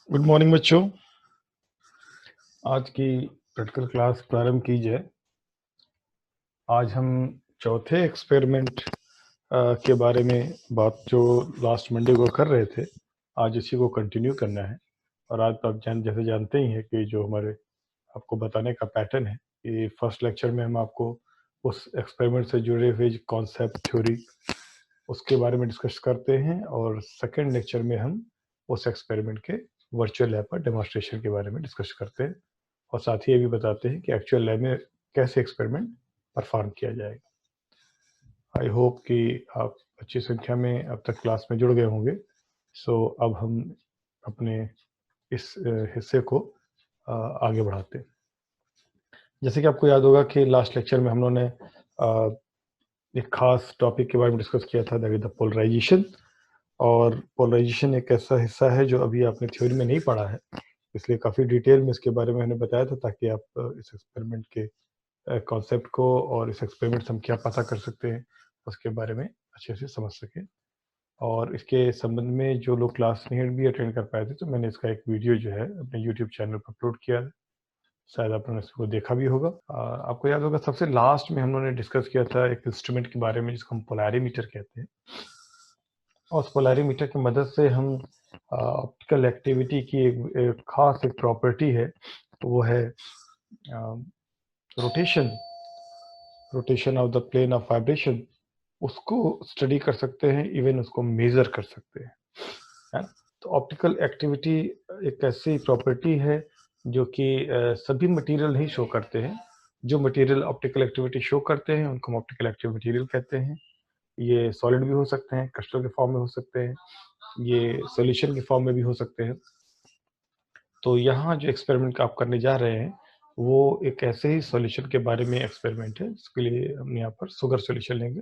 Good morning बच्चों। आज की प्रैक्टिकल क्लास प्रारंभ की जाए। आज हम चौथे एक्सपेरिमेंट के बारे में बात जो लास्ट मंडे को कर रहे थे, आज इसी को कंटिन्यू करना है। और आज तो आप जैसे जानते ही हैं कि जो हमारे आपको बताने का पैटर्न है कि फर्स्ट लेक्चर में हम आपको उस एक्सपेरिमेंट से जुड़े हुए कॉन्सेप्ट थ्योरी उसके बारे में डिस्कस करते हैं, और सेकेंड लेक्चर में हम उस एक्सपेरिमेंट के वर्चुअल लैब पर डेमोन्स्ट्रेशन के बारे में डिस्कस करते हैं, और साथ ही ये भी बताते हैं कि एक्चुअल लैब में कैसे एक्सपेरिमेंट परफॉर्म किया जाएगा। आई होप कि आप अच्छी संख्या में अब तक क्लास में जुड़ गए होंगे। सो अब हम अपने इस हिस्से को आगे बढ़ाते हैं। जैसे कि आपको याद होगा कि लास्ट लेक्चर में हम लोगों ने एक खास टॉपिक के बारे में डिस्कस किया था, दैट इज द पोलराइजेशन। और पोलराइजेशन एक ऐसा हिस्सा है जो अभी आपने थ्योरी में नहीं पढ़ा है, इसलिए काफ़ी डिटेल में इसके बारे में मैंने बताया था, ताकि आप इस एक्सपेरिमेंट के कॉन्सेप्ट को और इस एक्सपेरिमेंट से हम क्या पता कर सकते हैं उसके बारे में अच्छे से समझ सकें। और इसके संबंध में जो लोग क्लास नहीं भी अटेंड कर पाए थे, तो मैंने इसका एक वीडियो जो है अपने यूट्यूब चैनल पर अपलोड किया है, शायद आपने इसको देखा भी होगा। आपको याद होगा सबसे लास्ट में हम लोगों ने डिस्कस किया था एक इंस्ट्रूमेंट के बारे में जिसको हम पोलैरिमीटर कहते हैं। और उस पोलैरिमीटर की मदद से हम ऑप्टिकल एक्टिविटी की एक खास एक प्रॉपर्टी है, वो है rotation of the plane of vibration, उसको स्टडी कर सकते हैं, इवन उसको मेजर कर सकते हैं, है? तो ऑप्टिकल एक्टिविटी एक ऐसी प्रॉपर्टी है जो कि सभी मटेरियल नहीं शो करते हैं। जो मटेरियल ऑप्टिकल एक्टिविटी शो करते हैं उनको हम ऑप्टिकल एक्टिव मटेरियल कहते हैं। ये सॉलिड भी हो सकते हैं, क्रिस्टल के फॉर्म में हो सकते हैं, ये सॉल्यूशन के फॉर्म में भी हो सकते हैं। तो यहाँ जो एक्सपेरिमेंट आप करने जा रहे हैं वो एक ऐसे ही सॉल्यूशन के बारे में एक्सपेरिमेंट है, जिसके लिए हम यहाँ पर शुगर सॉल्यूशन लेंगे,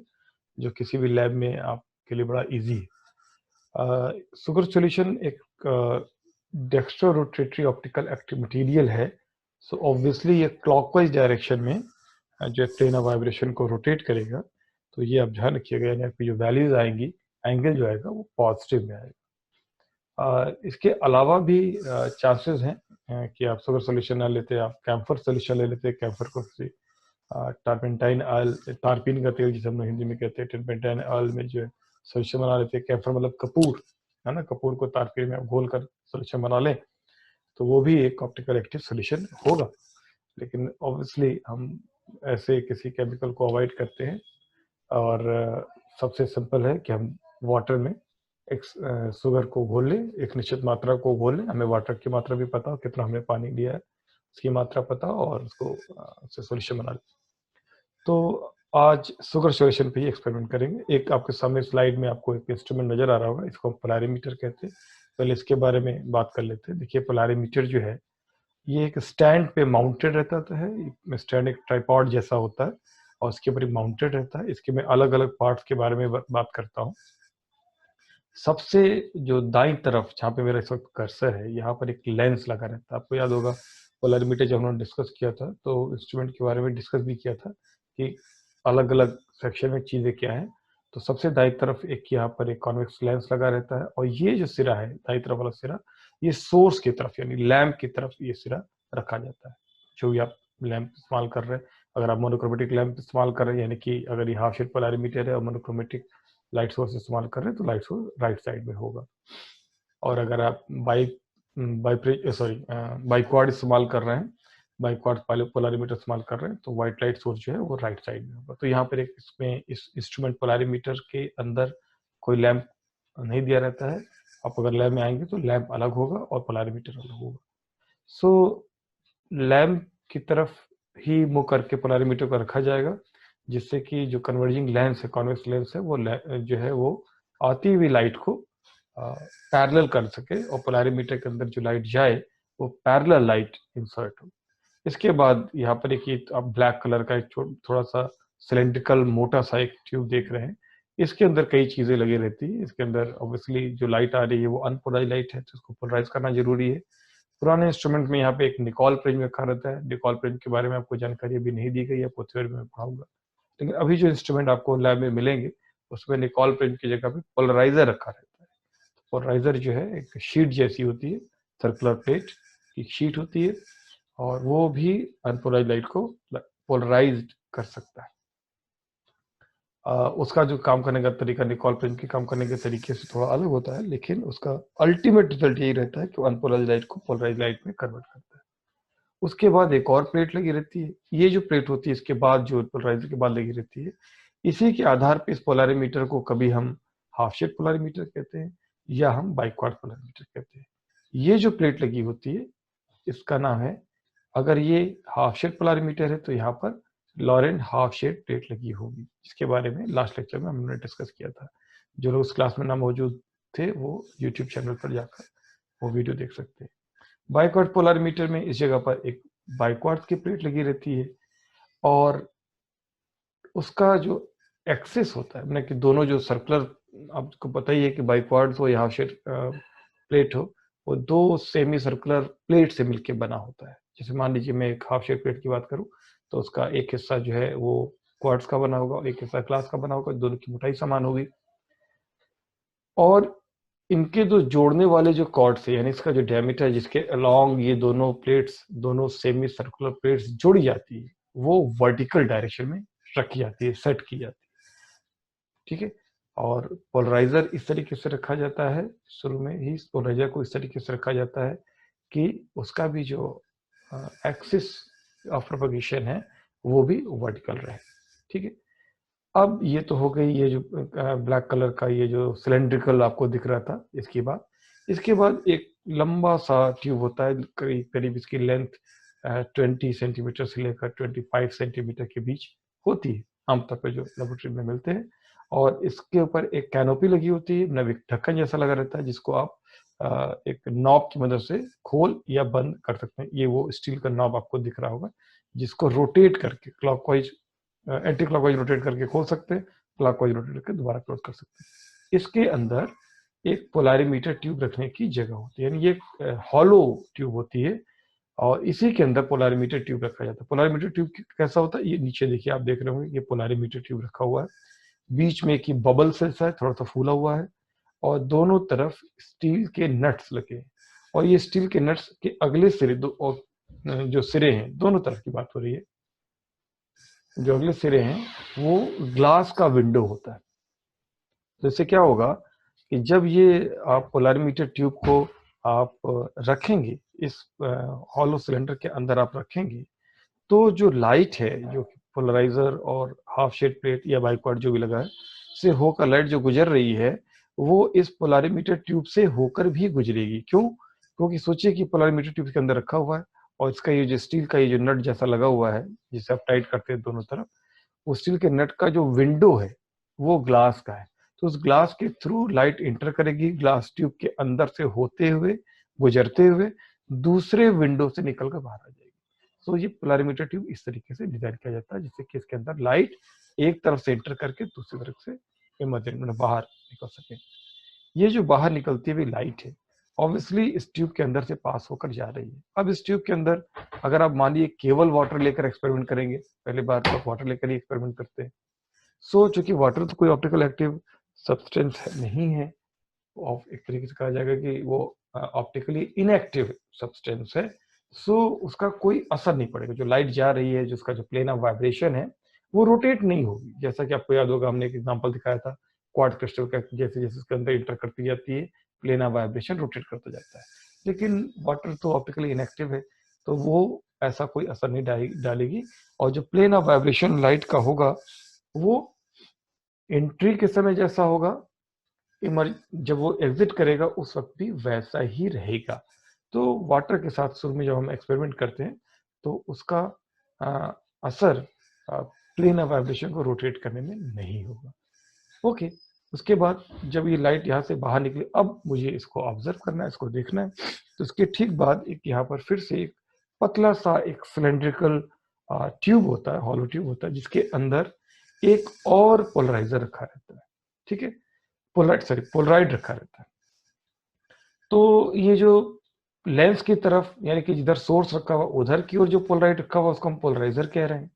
जो किसी भी लैब में आपके लिए बड़ा इजी है। शुगर सॉल्यूशन एक dextrorotatory optical active material है। सो ऑब्वियसली ये क्लॉकवाइज डायरेक्शन में जो प्लेन ऑफ वाइब्रेशन को रोटेट करेगा। तो ये आप ध्यान रखिएगा, यानी आपकी जो वैल्यूज आएंगी, एंगल जो आएगा वो पॉजिटिव में आएगा। इसके अलावा भी चांसेस हैं कि आप शुगर सोल्यूशन ना लेते, आप कैम्फर सोल्यूशन ले लेते। कैम्फर को टर्पेंटाइन ऑयल, टारपीन का तेल जिसे हम हिंदी में कहते हैं, टर्पेंटाइन ऑयल में जो है सोल्यूशन बना लेते हैं। कैम्फर मतलब कपूर, है ना, कपूर को तारपीन में घोल कर सोल्यूशन बना लें, तो वो भी एक ऑप्टिकल एक्टिव सोल्यूशन होगा। लेकिन ऑब्वियसली हम ऐसे किसी केमिकल को अवॉइड करते हैं, और सबसे सिंपल है कि हम वाटर में एक शुगर को घोल लें, एक निश्चित मात्रा को घोल लें। हमें वाटर की मात्रा भी पता हो, कितना हमने पानी लिया है उसकी मात्रा पता हो, और उसको उससे सोल्यूशन बना लें। तो आज शुगर सॉल्यूशन पे ही एक्सपेरिमेंट करेंगे। एक आपके सामने स्लाइड में आपको एक इंस्ट्रूमेंट नजर आ रहा होगा, इसको पोलैरिमीटर कहते हैं। पहले इसके बारे में बात कर लेते हैं। देखिए, पोलैरिमीटर जो है ये एक स्टैंड पे माउंटेड रहता है। स्टैंड एक ट्राइपॉड जैसा होता है और उसके ऊपर माउंटेड रहता है। इसके मैं अलग अलग पार्ट्स के बारे में बात करता हूँ। सबसे जो दाईं तरफ जहाँ पे मेरा इस वक्त कर्सर है, यहाँ पर एक लेंस लगा रहता है। आपको याद होगा पोलैरिमीटर जब हमने डिस्कस किया था तो इंस्ट्रूमेंट के बारे में डिस्कस भी किया था कि अलग अलग सेक्शन में चीज़ें क्या हैं। तो सबसे दाईं तरफ एक यहाँ पर एक कॉन्वेक्स लेंस लगा रहता है, और ये जो सिरा है दाईं तरफ वाला सिरा, ये सोर्स की तरफ यानी लैंप की तरफ ये सिरा रखा जाता है। जो भी आप लैंप इस्तेमाल कर रहे हैं, अगर आप मोनोक्रोमेटिक लैंप इस्तेमाल कर रहे हैं, यानी कि अगर ये हाफ शेड पोलैरिमीटर है और मोनोक्रोमेटिक लाइट सोर्स इस्तेमाल कर रहे हैं, तो लाइट सोर्स राइट साइड में होगा। और अगर आप बाइक्वाड इस्तेमाल कर रहे हैं, बाइक्वाड पोलैरिमीटर इस्तेमाल कर रहे हैं, तो व्हाइट लाइट सोर्स जो है वो राइट साइड में होगा। तो यहाँ पर एक इसमें इस इंस्ट्रूमेंट पोलैरिमीटर के अंदर कोई लैंप नहीं दिया रहता है। आप अगर लैब में आएंगे तो लैंप अलग होगा और पोलैरिमीटर अलग होगा। सो लैंप की तरफ ही मुंह करके पोलैरिमीटर को रखा जाएगा, जिससे कि जो कन्वर्जिंग लेंस है, कॉन्वेक्स लेंस है, वो जो है वो आती हुई लाइट को पैरेलल कर सके, और पोलैरिमीटर के अंदर जो लाइट जाए वो पैरेलल लाइट इंसर्ट हो। इसके बाद यहाँ पर एक आप ब्लैक कलर का एक थोड़ा सा सिलेंड्रिकल मोटा सा एक ट्यूब देख रहे हैं। इसके अंदर कई चीजें लगी रहती है। इसके अंदर ऑब्वियसली जो लाइट आ रही है वो अनपोलराइज लाइट है, तो उसको पोलराइज करना जरूरी है। पुराने इंस्ट्रूमेंट में यहाँ पे एक निकॉल प्रिज्म रखा रहता है। निकॉल प्रिज्म के बारे में आपको जानकारी अभी नहीं दी गई, आपको थ्योरी में पढ़ाऊंगा। लेकिन अभी जो इंस्ट्रूमेंट आपको लैब में मिलेंगे उसमें निकॉल प्रिज्म की जगह पे पोलराइजर रखा रहता है। पोलराइजर जो है एक शीट जैसी होती है, सर्कुलर प्लेट की शीट होती है और वो भी अनपोलराइज्ड लाइट को पोलराइज्ड कर सकता है। उसका जो काम करने का तरीका निकोल प्रिंस के काम करने के तरीके से थोड़ा अलग होता है, लेकिन उसका अल्टीमेट रिजल्ट यही रहता है कि वो अनपोलराइज्ड लाइट को पोलराइज्ड लाइट में कन्वर्ट करता है। उसके बाद एक और प्लेट लगी रहती है। ये जो प्लेट होती है इसके बाद जो पोलराइजर के बाद लगी रहती है, इसी के आधार पर इस पोलरिमीटर को कभी हम हाफ शेड पोलरिमीटर कहते हैं या हम बाइक्वार्ड पोलरिमीटर कहते हैं। ये जो प्लेट लगी होती है इसका नाम है, अगर ये हाफ शेड पोलरिमीटर है तो यहाँ पर लॉरेंट हाफ शेड प्लेट लगी होगी, जिसके बारे में लास्ट लेक्चर में हमने डिस्कस किया था। जो लोग उस क्लास में ना मौजूद थे वो यूट्यूब चैनल पर जाकर वो वीडियो देख सकते हैं। बाइक्वार्ड पोलरिमीटर में इस जगह पर एक बाइक्वार्ड की प्लेट लगी रहती है और उसका जो एक्सिस होता है, मतलब कि दोनों जो सर्कुलर, आपको पता ही है कि बाइक्वार्ड हो या हाफ शेड प्लेट हो, वो दो सेमी सर्कुलर प्लेट से मिलकर बना होता है। जैसे मान लीजिए मैं एक हाफ शेड प्लेट की बात करूं तो उसका एक हिस्सा जो है वो क्वार्ट्ज का बना होगा और एक हिस्सा ग्लास का बना होगा, दोनों की मोटाई समान होगी और इनके जो जोड़ने वाले जो कॉर्ड्स है, यानी इसका जो डायमीटर जिसके अलोंग ये दोनों प्लेट्स, दोनों सेमी सर्कुलर प्लेट्स जुड़ी जाती है, वो वर्टिकल डायरेक्शन में रखी जाती है, सेट की जाती है। ठीक है, और पोलराइजर इस तरीके से रखा जाता है, शुरू में ही पोलराइजर को इस तरीके से रखा जाता है कि उसका भी जो एक्सिस ऑफ प्रोपगेशन है वो भी वर्टिकल रहे। ठीक है, अब ये तो हो गई ये जो ब्लैक कलर का ये जो सिलेंड्रिकल आपको दिख रहा था। इसके बाद एक लंबा सा ट्यूब होता है, करीब इसकी लेंथ 20 सेंटीमीटर से लेकर 25 सेंटीमीटर के बीच होती है, आमतौर पर जो लेबोरेटरी में मिलते हैं। और इसके ऊपर एक कैनोपी लगी होती है, मतलब एक ढक्कन जैसा लगा रहता है जिसको आप एक नॉब की मदद से खोल या बंद कर सकते हैं। ये वो स्टील का नॉब आपको दिख रहा होगा जिसको रोटेट करके क्लॉकवाइज एंटी क्लॉकवाइज रोटेट करके खोल सकते हैं, क्लॉकवाइज रोटेट करके दोबारा क्लोज कर सकते हैं। इसके अंदर एक पोलरिमीटर ट्यूब रखने की जगह होती है, यानी ये हॉलो ट्यूब होती है और इसी के अंदर पोलरिमीटर ट्यूब रखा जाता है। पोलरिमीटर ट्यूब कैसा होता है, ये नीचे देखिए आप देख रहे होंगे, ये पोलरिमीटर ट्यूब रखा हुआ है, बीच में एक बबल सेल्स है, थोड़ा सा फूला हुआ है और दोनों तरफ स्टील के नट्स लगे हैं और ये स्टील के नट्स के अगले सिरे और जो सिरे हैं, दोनों तरफ की बात हो रही है, जो अगले सिरे हैं वो ग्लास का विंडो होता है। तो इससे क्या होगा कि जब ये आप पोलरिमीटर ट्यूब को आप रखेंगे, इस हॉलो सिलेंडर के अंदर आप रखेंगे, तो जो लाइट है, जो पोलराइजर और हाफ शेड प्लेट या बाइक्वार्ड जो भी लगा है से होकर लाइट जो गुजर रही है वो इस पोलरिमीटर ट्यूब से होकर भी गुजरेगी। क्यों? क्योंकि सोचिए कि पोलरिमीटर ट्यूब के अंदर रखा हुआ है और इसका ये जो स्टील का ये जो नट जैसा लगा हुआ है जिसे आप टाइट करते हैं दोनों तरफ, वो स्टील के नट का जो विंडो है वो ग्लास का है, तो उस ग्लास के थ्रू लाइट इंटर करेगी, ग्लास ट्यूब के अंदर से होते हुए, गुजरते हुए दूसरे विंडो से निकलकर बाहर आ जाएगी। तो ये पोलरिमीटर ट्यूब इस तरीके से डिजाइन किया जाता है जिससे कि इसके अंदर लाइट एक तरफ से इंटर करके दूसरी तरफ से इमर्जेंट में बाहर निकल सके। ये जो बाहर निकलती हुई लाइट है ऑब्वियसली इस ट्यूब के अंदर से पास होकर जा रही है। अब इस ट्यूब के अंदर अगर आप मान लीजिए केवल वाटर लेकर एक्सपेरिमेंट करेंगे, पहली बार तो वाटर लेकर ही एक्सपेरिमेंट करते हैं, सो चूंकि वाटर तो कोई ऑप्टिकल एक्टिव सब्सटेंस नहीं है, एक तरीके से कहा जाएगा कि वो ऑप्टिकली इनएक्टिव सब्सटेंस है, सो उसका कोई असर नहीं पड़ेगा। जो लाइट जा रही है, जो उसका जो प्लेन ऑफ वाइब्रेशन है वो रोटेट नहीं होगी। जैसा कि आपको याद होगा हमने एक एग्जांपल दिखाया था क्वार्ट्ज क्रिस्टल का, जैसे जैसे उसके अंदर इंटर करती जाती है प्लेन ऑफ वाइब्रेशन रोटेट करता जाता है। लेकिन वाटर तो ऑप्टिकली इनएक्टिव है तो वो ऐसा कोई असर नहीं डालेगी और जो प्लेन ऑफ वाइब्रेशन लाइट का होगा वो एंट्री के समय जैसा होगा, जब वो एग्जिट करेगा उस वक्त भी वैसा ही रहेगा। तो वाटर के साथ शुरू में जब हम एक्सपेरिमेंट करते हैं तो उसका असर प्लेन ऑफ वाइब्रेशन को रोटेट करने में नहीं होगा। ओके, उसके बाद जब ये लाइट यहाँ से बाहर निकली, अब मुझे इसको ऑब्जर्व करना है, इसको देखना है, तो इसके ठीक बाद एक यहाँ पर फिर से एक पतला सा एक सिलेंड्रिकल ट्यूब होता है, हॉलो ट्यूब होता है जिसके अंदर एक और पोलराइजर रखा रहता है। ठीक है, पोलराइड रखा रहता है। तो ये जो लेंस की तरफ यानी कि जिधर सोर्स रखा हुआ उधर की ओर जो पोलराइड रखा हुआ उसको हम पोलराइजर कह रहे हैं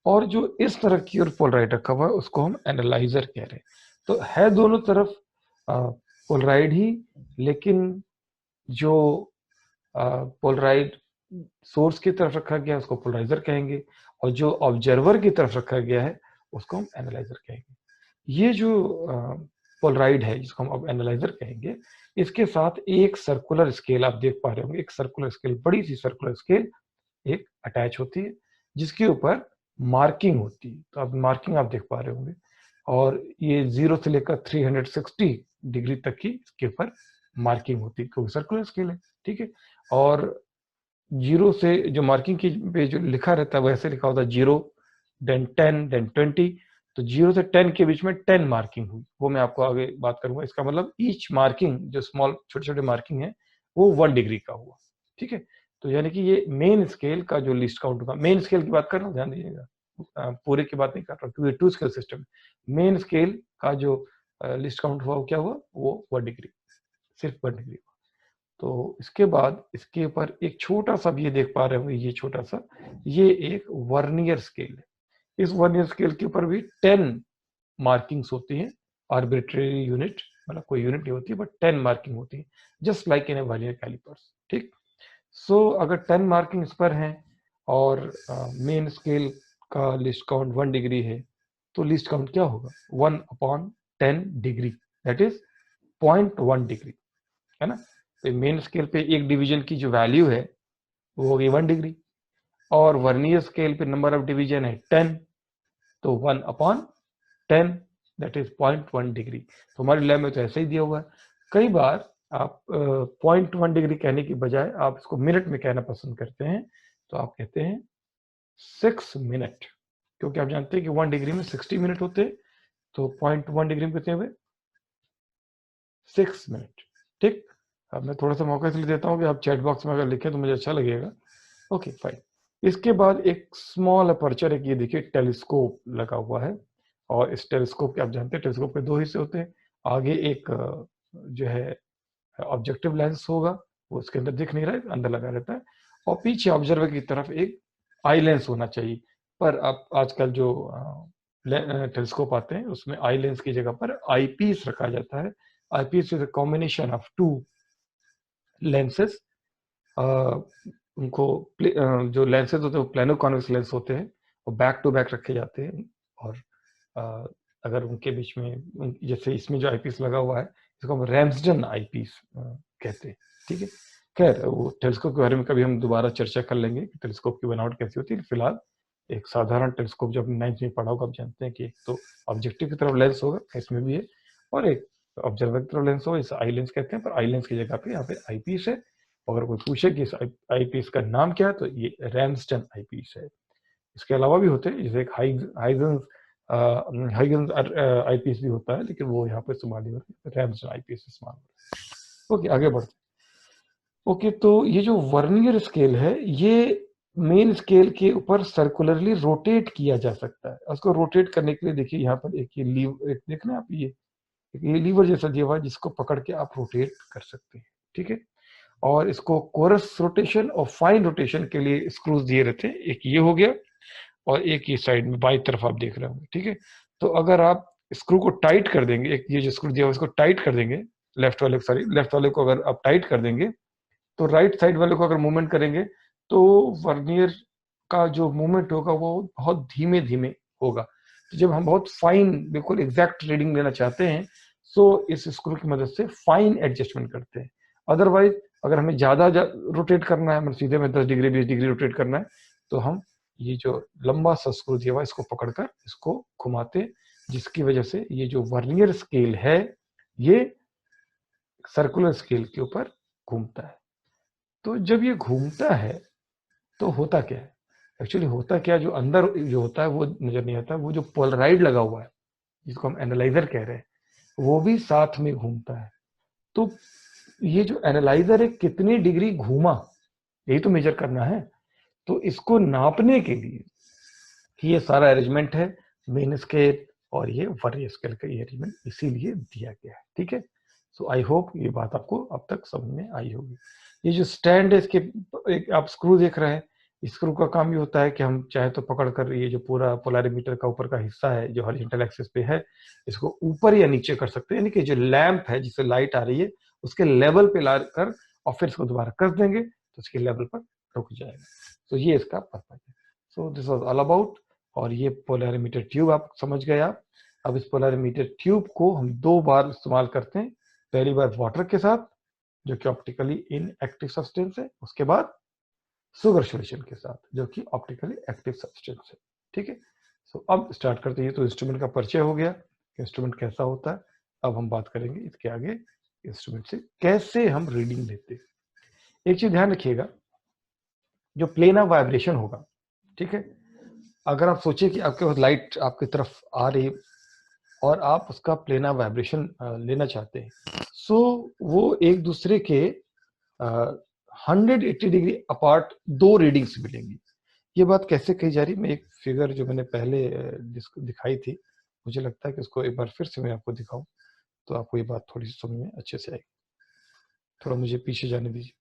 और जो इस तरफ की ओर पोलराइड रखा हुआ है उसको हम एनालाइजर कह रहे हैं। तो है दोनों तरफ पोलराइड ही, लेकिन जो पोलराइड सोर्स की तरफ रखा गया है उसको पोलराइजर कहेंगे, और जो ऑब्जर्वर की तरफ रखा गया है उसको हम एनालाइजर कहेंगे। ये जो पोलराइड है जिसको हम अब एनालाइजर कहेंगे, इसके साथ एक सर्कुलर स्केल आप देख पा रहे होंगे, एक सर्कुलर स्केल, बड़ी सी सर्कुलर स्केल एक अटैच होती है जिसके ऊपर मार्किंग होती है। तो अब मार्किंग आप देख पा रहे होंगे, और ये 0 से लेकर 360 डिग्री तक की इसके ऊपर मार्किंग होती है क्योंकि सर्कुलर स्केल है, ठीक है। और 0 से जो मार्किंग की पे जो लिखा रहता है वैसे लिखा होता है 0, देन 10, देन 20। तो 0 से 10 के बीच में 10 मार्किंग हुई, वो मैं आपको आगे बात करूंगा। इसका मतलब ईच मार्किंग जो स्मॉल छोटे छोटे मार्किंग है वो 1 डिग्री का हुआ, ठीक है। तो यानी कि ये मेन स्केल का जो लिस्ट काउंट होगा, मेन स्केल की बात कर रहा हूँ, ध्यान दीजिएगा, पूरे की बात नहीं कर रहा क्योंकि 2 स्केल सिस्टम। मेन स्केल का जो लिस्ट काउंट हुआ वो क्या हुआ, वो 1 डिग्री, सिर्फ 1 डिग्री। तो इसके बाद इसके ऊपर एक छोटा सा भी ये देख पा रहे होंगे, ये छोटा सा, ये एक वर्नियर स्केल है। इस वर्नियर स्केल के ऊपर भी 10 मार्किंग्स होती हैं, आर्बिट्रेरी यूनिट, मतलब कोई यूनिट नहीं होती बट 10 मार्किंग होती है, just like in a vernier callipers, ठीक। सो अगर 10 मार्किंग इस पर हैं और मेन स्केल का लिस्ट काउंट 1 डिग्री है, तो लिस्ट काउंट क्या होगा, 1/10 डिग्री, दैट इज 0.1 डिग्री, है ना। तो मेन स्केल पे एक डिवीजन की जो वैल्यू है वो होगी 1 डिग्री, और वर्नियर स्केल पे नंबर ऑफ डिवीजन है 10, तो 1/10 दैट इज 0.1 डिग्री। तो हमारे लैब में तो ऐसे ही दिया हुआ है। कई बार आप 0.1 डिग्री कहने की बजाय आप इसको मिनट में कहना पसंद करते हैं, तो आप कहते हैं 6 मिनट, क्योंकि आप जानते हैं कि 1 डिग्री में 60 मिनट होते हैं, तो 0.1 डिग्री में कितने हुए, 6 मिनट, ठीक। अब मैं थोड़ा सा मौका इसलिए देता हूँ कि आप चैट बॉक्स में अगर लिखें तो मुझे अच्छा लगेगा। Okay fine. इसके बाद एक स्मॉल अपर्चर, एक ये देखिए टेलीस्कोप लगा हुआ है, और इस टेलीस्कोप के आप जानते हैं टेलीस्कोप के 2 हिस्से होते हैं। आगे एक जो है ऑब्जेक्टिव लेंस होगा, वो उसके अंदर दिख नहीं रहा है, अंदर लगा रहता है, और पीछे ऑब्जर्वर की तरफ एक आई लेंस होना चाहिए। पर आप आजकल जो टेलीस्कोप आते हैं उसमें आई लेंस की जगह पर आई पीस रखा जाता है। Eye piece is a combination of 2 lenses. उनको जो लेंसेज होते हैं वो प्लेनो कॉन्वेक्स लेंस होते हैं, वो बैक टू बैक रखे जाते हैं, और अगर उनके बीच में जैसे इसमें जो आईपीस लगा हुआ है इसको हम रैम्सडन आईपीस कहते हैं, ठीक है। खैर वो टेलीस्कोप के बारे में कभी हम दोबारा चर्चा कर लेंगे कि टेलीस्कोप की बनावट कैसी होती है। फिलहाल एक साधारण टेलीस्कोप जो आपने 9th में पढ़ा होगा, आप जानते हैं कि एक तो ऑब्जेक्टिव की तरफ लेंस होगा, इसमें भी है, और एक ऑब्जर्वर की तरफ लेंस होगा, इसे आई लेंस कहते हैं, पर आई लेंस की जगह पे यहाँ पे आई पीस है। अगर कोई पूछे कि इस आई पीस का नाम क्या है तो ये रैम्सडन आई पीस है। इसके अलावा भी होते हैं, जैसे एक हाइगन्स आईपीएस भी होता है, लेकिन वो यहाँ पे इस्तेमाल नहीं होता, रैम्सडन आईपीएस इस्तेमाल होता है। ओके आगे बढ़ते हैं। ओके तो ये जो वर्नियर स्केल है ये मेन स्केल के ऊपर सर्कुलरली रोटेट किया जा सकता है। उसको रोटेट करने के लिए देखिए यहाँ पर एक ये लीवर, एक देखना आप, ये लीवर जैसा दिया हुआ है जिसको पकड़ के आप रोटेट कर सकते हैं, ठीक है। और इसको कोरस रोटेशन और फाइन रोटेशन के लिए स्क्रूज दिए रहते हैं, एक ये हो गया और एक ही साइड में बाई तरफ आप देख रहे होंगे, ठीक है। तो अगर आप स्क्रू को टाइट कर देंगे, एक ये जो स्क्रू दिया हुआ इसको टाइट कर देंगे, लेफ्ट वाले को अगर आप टाइट कर देंगे तो राइट साइड वाले को अगर मूवमेंट करेंगे तो वर्नियर का जो मूवमेंट होगा वो बहुत धीमे धीमे होगा। तो जब हम बहुत फाइन बिल्कुल एग्जैक्ट रीडिंग लेना चाहते हैं तो इस स्क्रू की मदद से फाइन एडजस्टमेंट करते हैं। अदरवाइज अगर हमें ज्यादा रोटेट करना है, मतलब सीधे में 10 डिग्री 20 डिग्री रोटेट करना है, तो हम ये जो लंबा सा स्क्रू दिया हुआ इसको पकड़कर इसको घुमाते, जिसकी वजह से ये जो वर्नियर स्केल है ये सर्कुलर स्केल के ऊपर घूमता है। तो जब ये घूमता है तो होता क्या है, एक्चुअली होता क्या, जो अंदर जो होता है वो नजर नहीं आता। वो जो पोलराइड लगा हुआ है जिसको हम एनालाइजर कह रहे हैं वो भी साथ में घूमता है। तो ये जो एनालाइजर है कितनी डिग्री घूमा यही तो मेजर करना है। तो इसको नापने के लिए ये सारा अरेंजमेंट है मेन स्केल और ये वर्नियर स्केल का अरेंजमेंट इसीलिए दिया गया है, ठीक है। सो आई होप ये बात आपको अब तक समझ में आई होगी। ये जो स्टैंड है इसके एक आप स्क्रू देख रहे हैं, स्क्रू का काम ये होता है कि हम चाहे तो पकड़ कर ये जो पूरा पोलैरिमीटर का ऊपर का हिस्सा है जो हॉरिजॉन्टल एक्सिस पे है इसको ऊपर या नीचे कर सकते हैं, यानी कि जो लैंप है जिससे लाइट आ रही है उसके लेवल पे ला कर और फिर इसको दोबारा कस देंगे तो इसके लेवल पर रुक जाएगा। तो ये इसका पर्पज है। So this was all about. और ये पोलैरिमीटर ट्यूब आप समझ गए आप। अब इस पोलैरिमीटर ट्यूब को हम 2 बार इस्तेमाल करते हैं। पहली बार वाटर के साथ जो कि ऑप्टिकली इनएक्टिव सब्सटेंस है, उसके बाद शुगर सॉल्यूशन के साथ जो कि ऑप्टिकली एक्टिव सब्सटेंस है। ठीक है। सो अब स्टार्ट करते हैं। तो इंस्ट्रूमेंट का परिचय हो गया, इंस्ट्रूमेंट कैसा होता है। अब हम बात करेंगे इसके आगे इंस्ट्रूमेंट से कैसे हम रीडिंग लेते हैं। एक चीज ध्यान रखिएगा, जो प्लेन ऑफ वाइब्रेशन होगा, ठीक है, अगर आप सोचिए कि आपके पास लाइट आपकी तरफ आ रही और आप उसका प्लेन ऑफ वाइब्रेशन लेना चाहते हैं, सो वो एक दूसरे के 180 डिग्री अपार्ट 2 रीडिंग्स मिलेंगी। ये बात कैसे कही जा रही है, मैं एक फिगर जो मैंने पहले दिखाई थी, मुझे लगता है कि उसको एक बार फिर से मैं आपको दिखाऊं तो आपको ये बात थोड़ी सी समझ में अच्छे से आएगी। थोड़ा मुझे पीछे जाने दीजिए।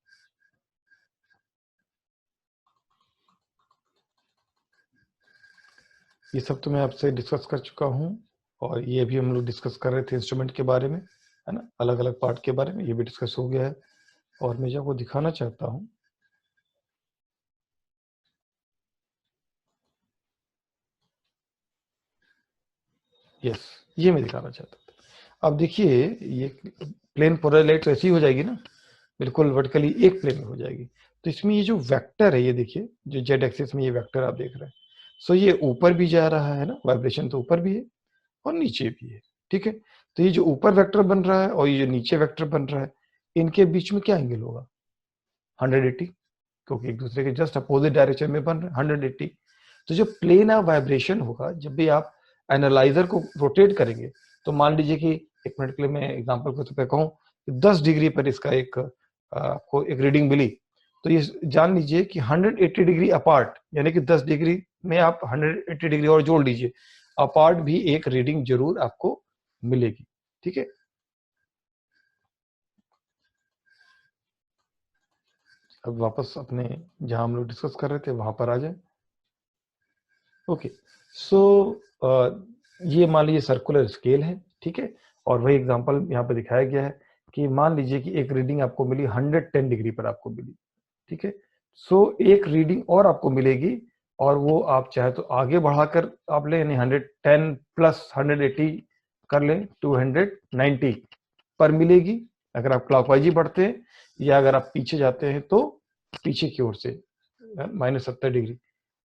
ये सब तो मैं आपसे डिस्कस कर चुका हूं, और ये भी हम लोग डिस्कस कर रहे थे इंस्ट्रूमेंट के बारे में, है ना, अलग अलग पार्ट के बारे में, ये भी डिस्कस हो गया है। और मैं जो आपको दिखाना चाहता हूं, यस, ये मैं दिखाना चाहता था। अब देखिए, ये प्लेन पोलर लाइट तो ऐसी हो जाएगी ना, बिल्कुल वर्टिकली एक प्लेन में हो जाएगी। तो इसमें ये जो वेक्टर है, ये देखिए, जो जेड एक्सिस में ये वेक्टर आप देख रहे हैं, सो ये ऊपर भी जा रहा है ना, वाइब्रेशन तो ऊपर भी है और नीचे भी है। ठीक है। तो ये जो ऊपर वेक्टर बन रहा है और ये जो नीचे वेक्टर बन रहा है, इनके बीच में क्या एंगल होगा? 180, क्योंकि एक दूसरे के जस्ट अपोजिट डायरेक्शन में बन रहे हैं, 180। तो जो प्लेन ऑफ वाइब्रेशन होगा, जब भी आप एनालाइजर को रोटेट करेंगे, तो मान लीजिए कि एक मिनट के लिए मैं एग्जांपल के तौर पे कहूं कि 10 डिग्री पर इसका एक आपको एक रीडिंग मिली, तो ये जान लीजिए कि 180 डिग्री अपार्ट, यानी कि 10 डिग्री में आप 180 डिग्री और जोड़ लीजिए, अपार्ट भी एक रीडिंग जरूर आपको मिलेगी। ठीक है। अब वापस अपने जहां हम लोग डिस्कस कर रहे थे वहां पर आ जाए। ओके। सो ये मान लीजिए सर्कुलर स्केल है, ठीक है, और वही एग्जांपल यहाँ पे दिखाया गया है कि मान लीजिए कि एक रीडिंग आपको मिली 110 डिग्री पर आपको मिली। ठीक है। सो एक रीडिंग और आपको मिलेगी, और वो आप चाहे तो आगे बढ़ाकर आप ले, यानी 110 प्लस 180 कर लें, 290 पर मिलेगी अगर आप क्लॉकवाइज ही बढ़ते हैं, या अगर आप पीछे जाते हैं तो पीछे की ओर से -70 डिग्री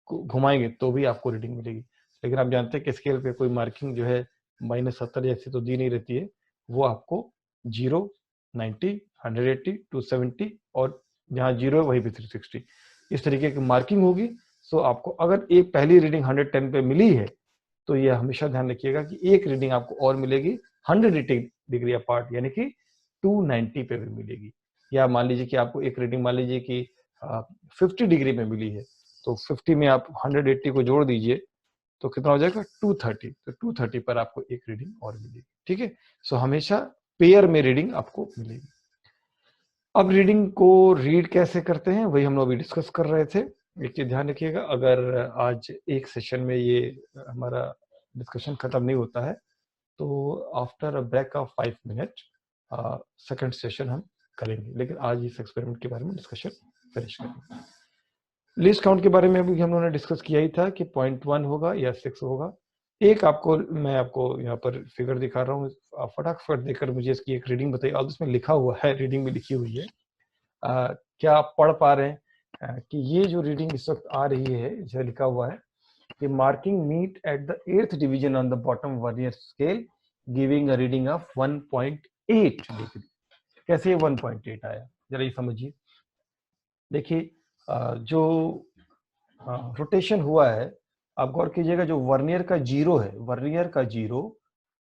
घुमाएंगे तो भी आपको रीडिंग मिलेगी। लेकिन आप जानते हैं कि स्केल पे कोई मार्किंग जो है -70 जैसी तो दी नहीं रहती है, वो आपको 0, 90, 180, 270 और जहाँ 0 है वहीं पे 360 इस तरीके की मार्किंग होगी। सो आपको अगर एक पहली रीडिंग 110 पे मिली है, तो ये हमेशा ध्यान रखिएगा कि एक रीडिंग आपको और मिलेगी 180 डिग्री अपार्ट, यानी कि 290 पे भी मिलेगी। या मान लीजिए कि आपको एक रीडिंग मान लीजिए कि 50 डिग्री में मिली है, तो 50 में आप 180 को जोड़ दीजिए तो कितना हो जाएगा? 230। तो 230 पर आपको एक रीडिंग और मिलेगी। ठीक है। सो हमेशा पेयर में रीडिंग आपको मिलेगी। अब रीडिंग को रीड कैसे करते हैं वही हम लोग अभी डिस्कस कर रहे थे। एक चीज ध्यान रखिएगा, अगर आज एक सेशन में ये हमारा डिस्कशन खत्म नहीं होता है, तो after a break of 5 minute second session हम करेंगे, लेकिन आज इस एक्सपेरिमेंट के बारे में डिस्कशन फिनिश करेंगे। लिस्ट काउंट के बारे में अभी हम लोगों ने डिस्कस किया ही था कि 0.1 होगा या 6 होगा। एक आपको मैं आपको यहाँ पर फिगर दिखा रहा हूँ, फटाफट देखकर मुझे इसकी एक रीडिंग बताइए। और इसमें लिखा हुआ है, रीडिंग में लिखी हुई है, क्या आप पढ़ पा रहे हैं कि ये जो रीडिंग इस वक्त आ रही है, जो लिखा हुआ है कि marking meet at the 8th division on the bottom vernier scale giving a reading of 1.8 degree. कैसे ये 1.8 आया, जरा ये समझिए। देखिए, जो रोटेशन हुआ है, आप गौर कीजिएगा, जो वर्नियर का जीरो है, वर्नियर का जीरो,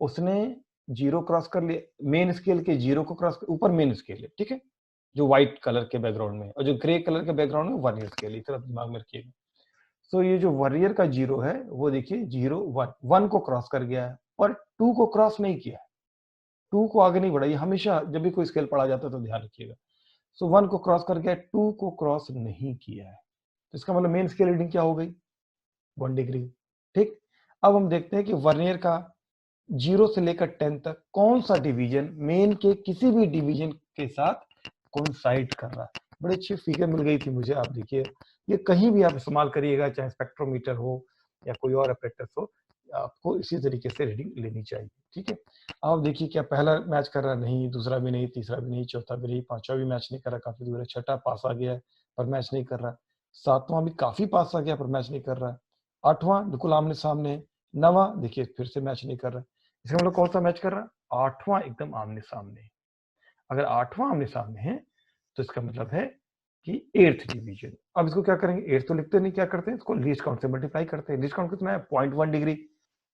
उसने जीरो क्रॉस कर लिया, मेन स्केल के जीरो को क्रॉस, ऊपर मेन स्केल है, ठीक है, जो व्हाइट कलर के बैकग्राउंड में, और जो ग्रे कलर के बैकग्राउंड में वर्नियर स्केल, इस तरफ दिमाग में रखिएगा। सो ये जो वर्नियर का जीरो है, वो देखिए 0 1 1 को क्रॉस कर गया है, और 2 को क्रॉस नहीं किया है, 2 को आगे नहीं बढ़ा। ये हमेशा जब भी कोई स्केल पढ़ा जाता है तो ध्यान रखिएगा। सो 1 को क्रॉस कर गया, 2 को क्रॉस नहीं किया है, तो इसका मतलब मेन स्केल रीडिंग क्या हो गई? 1 डिग्री। ठीक। अब हम देखते हैं कि वर्नियर का 0 से लेकर 10 तक कौन सा डिवीजन मेन के किसी भी डिवीजन के साथ कोइंसाइड कर रहा है। बड़ी अच्छी फिगर मिल गई थी मुझे। आप देखिए, ये कहीं भी आप इस्तेमाल करिएगा, चाहे स्पेक्ट्रोमीटर हो या कोई और अपरेटस हो, आपको इसी तरीके से रीडिंग लेनी चाहिए। ठीक है, आप देखिए क्या पहला मैच कर रहा नहीं, दूसरा भी नहीं, तीसरा भी नहीं, चौथा भी नहीं, पांचवा भी मैच नहीं कर रहा, काफी दूर है, छठा पास आ गया है पर मैच नहीं कर रहा, सातवां भी काफी पास आ गया पर मैच नहीं कर रहा है, आठवां बिल्कुल आमने सामने है, नवा देखिए फिर से मैच नहीं कर रहा। इसका मतलब कौन सा मैच कर रहा है? आठवां एकदम आमने सामने है। अगर आठवां आमने सामने है तो इसका मतलब है कि 8th डिवीजन। अब इसको क्या करेंगे, 8 तो लिखते नहीं, क्या करते हैं, इसको लीस्ट काउंट से मल्टीप्लाई करते हैं। लीस्ट काउंट कितना है? 0.1 डिग्री।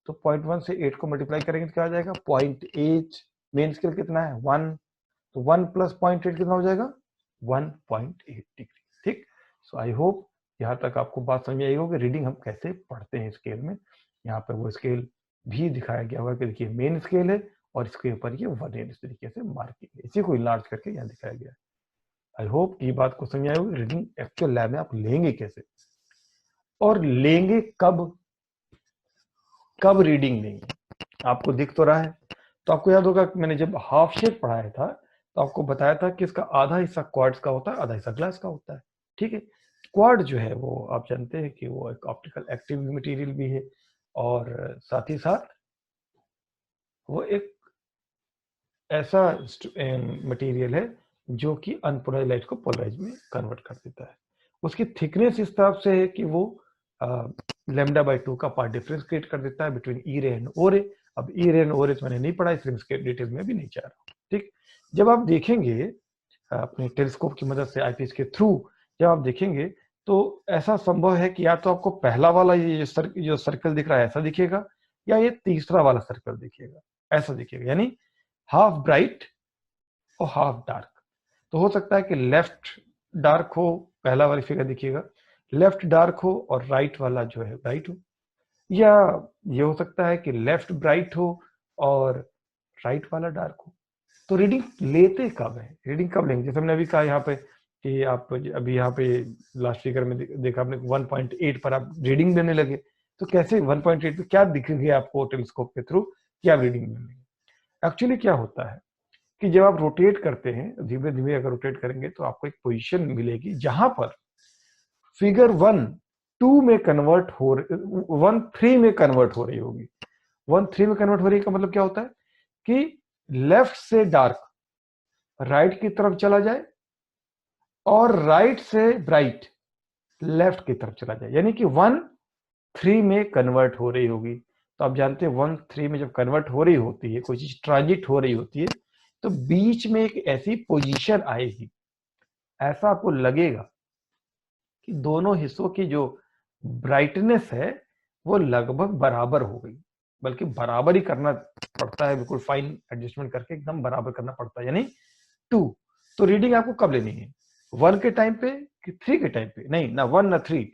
तो 0.1 से 8 को मल्टीप्लाई करेंगे तो क्या आ जाएगा? 0.8। मेन स्केल कितना है? 1। तो 1 प्लस 0.8 कितना हो जाएगा? 1.8 डिग्री। ठीक। सो आई होप यहाँ तक आपको बात समझ आई होगी रीडिंग हम कैसे पढ़ते हैं स्केल में। यहाँ पर वो स्केल भी दिखाया गया होगा कि देखिए मेन स्केल है और इसके ऊपर ये 1/8 इस तरीके से मार्किंग है, इसी को इलार्ज करके यहाँ दिखाया गया है। आई होप ये बात को समझ आई होगी रीडिंग एक्चुअल लैब में आप लेंगे कैसे और लेंगे कब, कब रीडिंग लेंगे आपको दिख तो रहा है। तो आपको याद होगा मैंने जब हाफ शेप पढ़ाया था तो आपको बताया था कि इसका आधा हिस्सा क्वार्ट्ज का होता है, आधा हिस्सा ग्लास का होता है। ठीक है, क्वार्ट जो है वो आप जानते हैं कि वो एक ऑप्टिकल एक्टिव मटेरियल भी है और साथ ही साथ वो एक ऐसा मटेरियल है जो कि अनपोलराइज लाइट को पोलराइज में कन्वर्ट कर देता है। उसकी थिकनेस इस तरह से है कि वो λ/2 का पार्ट डिफरेंस क्रिएट कर देता है बिटवीन ई रे एंड ओ रे। अब ई रे एंड ओ रे मैंने नहीं पढ़ा इसलिए इसके डिटेल्स में भी नहीं जा रहा। ठीक, जब आप देखेंगे अपने टेलीस्कोप की मदद से आईपीस के थ्रू जब आप देखेंगे तो ऐसा संभव है कि या तो आपको पहला वाला ये जो सर्कल दिख रहा है ऐसा दिखेगा या ये तीसरा वाला सर्कल दिखेगा ऐसा दिखेगा, यानी हाफ ब्राइट और हाफ डार्क। तो हो सकता है कि लेफ्ट डार्क हो, पहला वाली फिगर दिखिएगा, लेफ्ट डार्क हो और राइट वाला जो है ब्राइट हो, या ये हो सकता है कि लेफ्ट ब्राइट हो और राइट वाला डार्क हो। तो रीडिंग लेते कब है, रीडिंग कब लेंगे? जैसे हमने अभी कहा यहाँ पे कि आप अभी यहाँ पे लास्ट फिगर में देखा आपने 1.8 पर आप रीडिंग लेने लगे, तो कैसे 1.8 पे क्या दिखेंगे आपको टेलीस्कोप के थ्रू कि आप रीडिंग लेने लगे? एक्चुअली क्या होता है कि जब आप रोटेट करते हैं, धीमे धीमे अगर रोटेट करेंगे तो आपको एक पोजीशन मिलेगी जहां पर फिगर 1/2 में कन्वर्ट हो 1/3 में कन्वर्ट हो रही होगी। 1/3 में कन्वर्ट हो रही का मतलब क्या होता है कि लेफ्ट से डार्क राइट की तरफ चला जाए और राइट से ब्राइट लेफ्ट की तरफ चला जाए, यानी कि 1/3 में कन्वर्ट हो रही होगी। तो आप जानते हैं 1/3 में जब कन्वर्ट हो रही होती है, कोई चीज ट्रांजिट हो रही होती है, तो बीच में एक ऐसी पोजीशन आएगी, ऐसा आपको लगेगा कि दोनों हिस्सों की जो ब्राइटनेस है वो लगभग बराबर हो गई, बल्कि बराबर ही करना पड़ता है, बिल्कुल फाइन एडजस्टमेंट करके एकदम बराबर करना पड़ता है, यानी 2। तो रीडिंग आपको कब लेनी है? 1 के टाइम पे कि 3 के टाइम पे? नहीं, ना 1 ना 3।